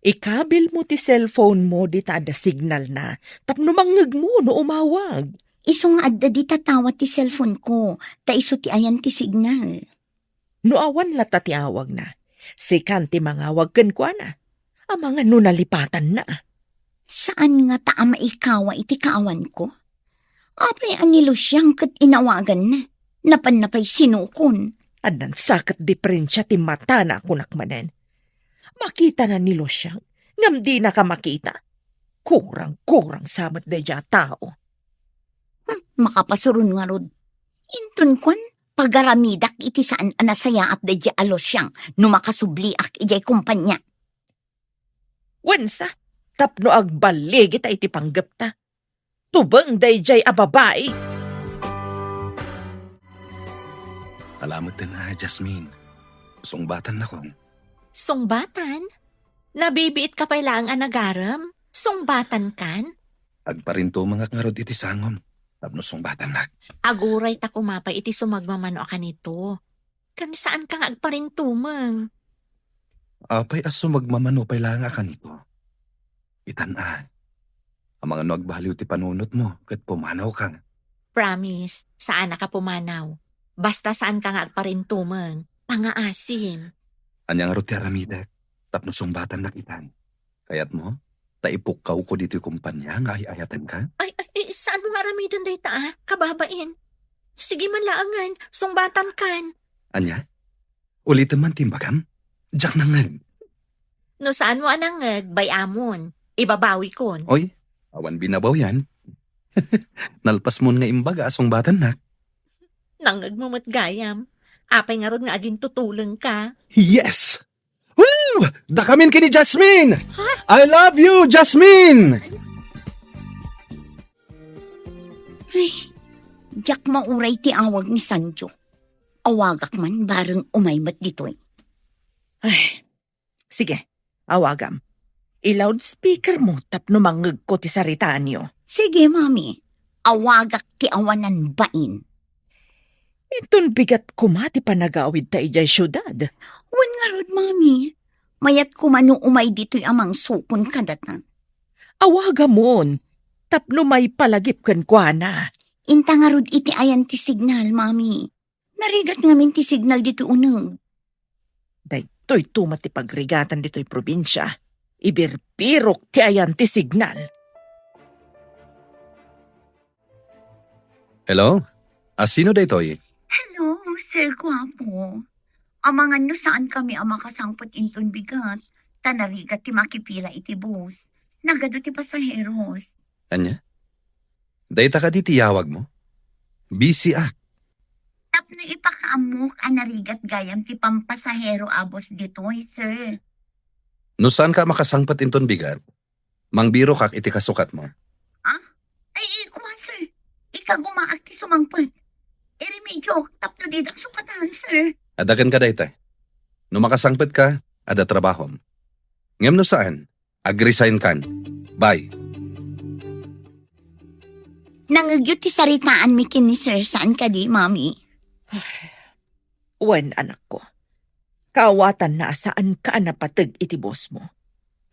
Ikabil mo ti cellphone mo di ta ada signal na. Tapno mangeg mo no umawag. Isong adda di tatawat ti cellphone ko. Ta iso ti ayan ti signal. No awan lata ti awag na. Sikan ti mangawag ken kwa na. Ang mga no nalipatan na. Saan nga ta maikawa iti kaawan ko? Apay anilo siyang kat inawagan na. Napan-napay sinukon. Adan sakat diferensya ti mata na kunak manen. Makita na nilo siyang. Ngam di na ka makita. Kurang-kurang samat da dya tao. Makapasurun nga rod. Intun kwan, pagaramidak iti saan anasaya at dadya alos siyang numakasubliak ijay kumpanya. Wensa, tapno agbalig ita iti panggap ta. Tubang dayjay a babae. Alamat din na, Jasmine. Sungbatan na ko. Sungbatan? Nabibiit ka pa lang ang nagaram? Sungbatan kan? Agparinto mga ngarod iti sangom. Tapno sungbatan na. Aguray ta kumapay iti sumagmamano ka nito. Kan saan ka nga agparintumang? Apay aso magmamano pay lang ka nito. Itan. Ang mga nagbaliw ti panunot mo, kat pumanaw ka. Promise, saan na ka pumanaw? Basta saan ka nga agparintumang? Pangaasim. Anyang aro ti aramida, tapno sungbatan na itan. Kayat mo, taipukaw ko dito yung kumpanya nga ayatan ka? Ay, saan mo nga ramidan day ta, kababain? Sige man laangan, sungbatan kan. Anya? Ulitin man timbagam? Diyak na nga. No saan mo anang bayamon? Ibabawi kon. Oy, awan binabaw yan. Nalpas mo nga imbaga sungbatan na. Nangag mo matgayam. Apay nga ron nga aging tutulong ka. Yes! Woo! Dakamin kini Jasmine! I love you, Jasmine! Ay, jak mauray ti awag ni Sanjo. Awagak man bareng umaymat dito'y. Ay, sige, awagam. I-loudspeaker mo tapno mangeg ko ti saritaan nyo. Sige, mami. Awagak ti awanan bain. Itun bigat kumati panagawid ta ijay syudad. Wan nga rod, mami. Mayat kumano umay dito'y amang sukon kadatan. Awagamon, tapno may palagip ken kwa na. Inta nga rod iti ayan ti signal, mami. Narigat ngamin ti signal dito uneg. Daytoy tumat ti pagrigatan dito'y probinsya. Ibirpirok ti ayan ti signal. Hello? Sino daytoy? Hello, Sir Guapo. Amangan no saan kami ang makasangpot inton bigat. Tanarigat ti makipila iti bus. Nagado ti pasaheros. Anya? Dayta ka di tiyawag mo? Busy ak. Tapno No ipakaamok anarigat gayam ti pampasahero abos ditoy, sir. No saan ka makasangpat inton bigat? Mangbiro kak iti kasukat mo. Ay, ikuha, sir. Ika gumaak ti sumangpet. Iremedyo, tapno didak sukatan, sir. Adakan ka daytay. No makasangpat ka, ada trabahom. Ngem no saan? Ag-resign kan. Bye. Nangagyot ti saritaan mi kini, sir. Saan ka di, mami? Wen, anak ko. Kawatan na saan ka napatag iti boss mo.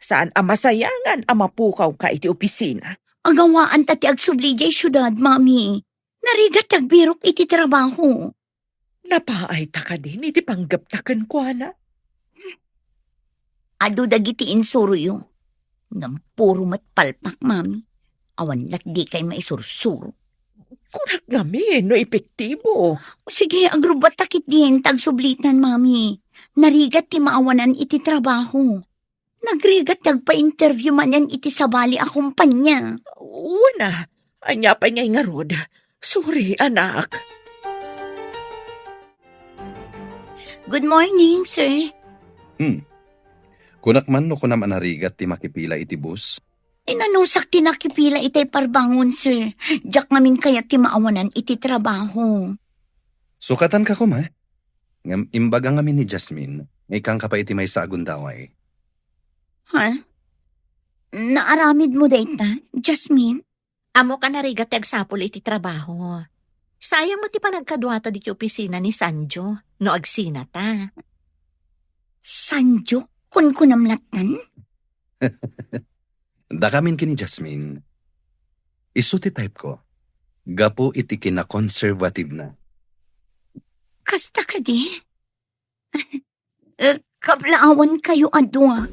Saan amasayangan amapukaw ka iti opisina. Agawaan tati agsubligay syudad, mami. Narigat tagbirok iti trabaho. Napaay ta ka din iti panggaptakan ko, ana. Ado dagiti insuruyo. Ngam puro matpalpak, mami. Awan lak di kay maisursuro. Kurak ngamin, no epektibo. Sige, agrubat takit din, tagsublitan, mami. Narigat ti maawanan iti trabaho. Nagrigat tagpa-interview man yan iti sabali a kumpanya. Una, anya pa ngay nga rod. Sorry, anak. Good morning, sir. Kunak man no kunam anarigat ti makipila iti bus. Inanusak ti nakipila itay parbangon, sir. Diyak namin kaya ti maawanan iti trabaho. Sukatan ka ko ma. Ngam imbaga ngamin ni Jasmine, ngay kang kapa iti may sagun daway. Ha? Naaramid mo dayta, Jasmine? Amo ka narigat ti agsapol iti trabaho. Sayang mo ti panagkadwata di ti opisina ni Sanjo no agsina ta. Sanjo? Kun kunamlatan? Dakamin kini Jasmine. Isu ti type ko. Gapo iti kina-conservative na. Kasta ka di? Kablaawan kayo adwa.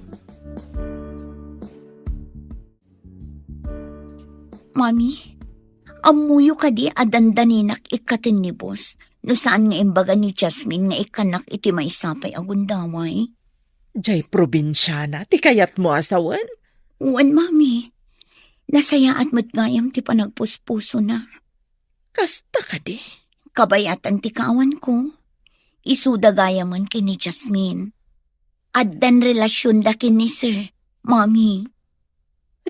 Mami, amuyo ka di adandaninak ikatin ni boss. No saan nga imbaga ni Jasmine nga ikanak iti may sapay agundaway? Jay probinsyana, ti kayat mo asawan? Uwan, mami. Nasayaat mo't gayam ti panagpuspuso na. Kasta ka di. Kabayatan ti kaawan ko. Isuda gayaman kini Jasmine. Addan relasyon da kini sir, mami.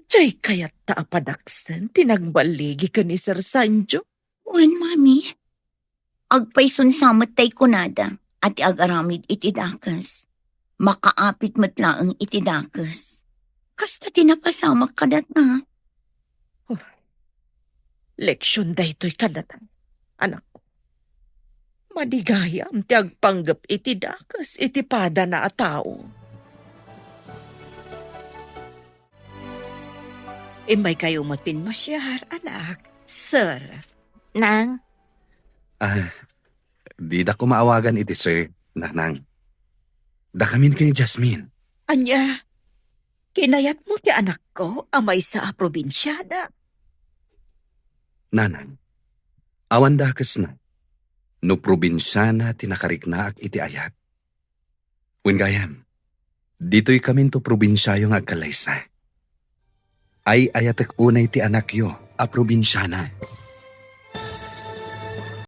Jay kayat ta apadaksan, tinagbaligi ka ni Sir Sanjo. Uwan, mami. Agpayson samat tay kunada at agaramid iti dakas. Makaapit matlaang iti dakas. Kasta tinapasamak kadat na. Leksyon da ito'y kadatan. Anak ko. Madigayam ti agpanggap iti dakas iti pada na a tao. Imay kayo matpinmasyar, anak. Sir. Nang, Di da ko maawagan iti sir, nanang. Dakamin kini Jasmine. Anya, kinayat mo ti anak ko amay sa probinsyada. Nanang, awan dakas na. No probinsyana tinakariknaak iti ayat. Wingayam, dito'y kamin to probinsyayong agkalaysa. Ay ayatek unay ti anak yo, a probinsyana.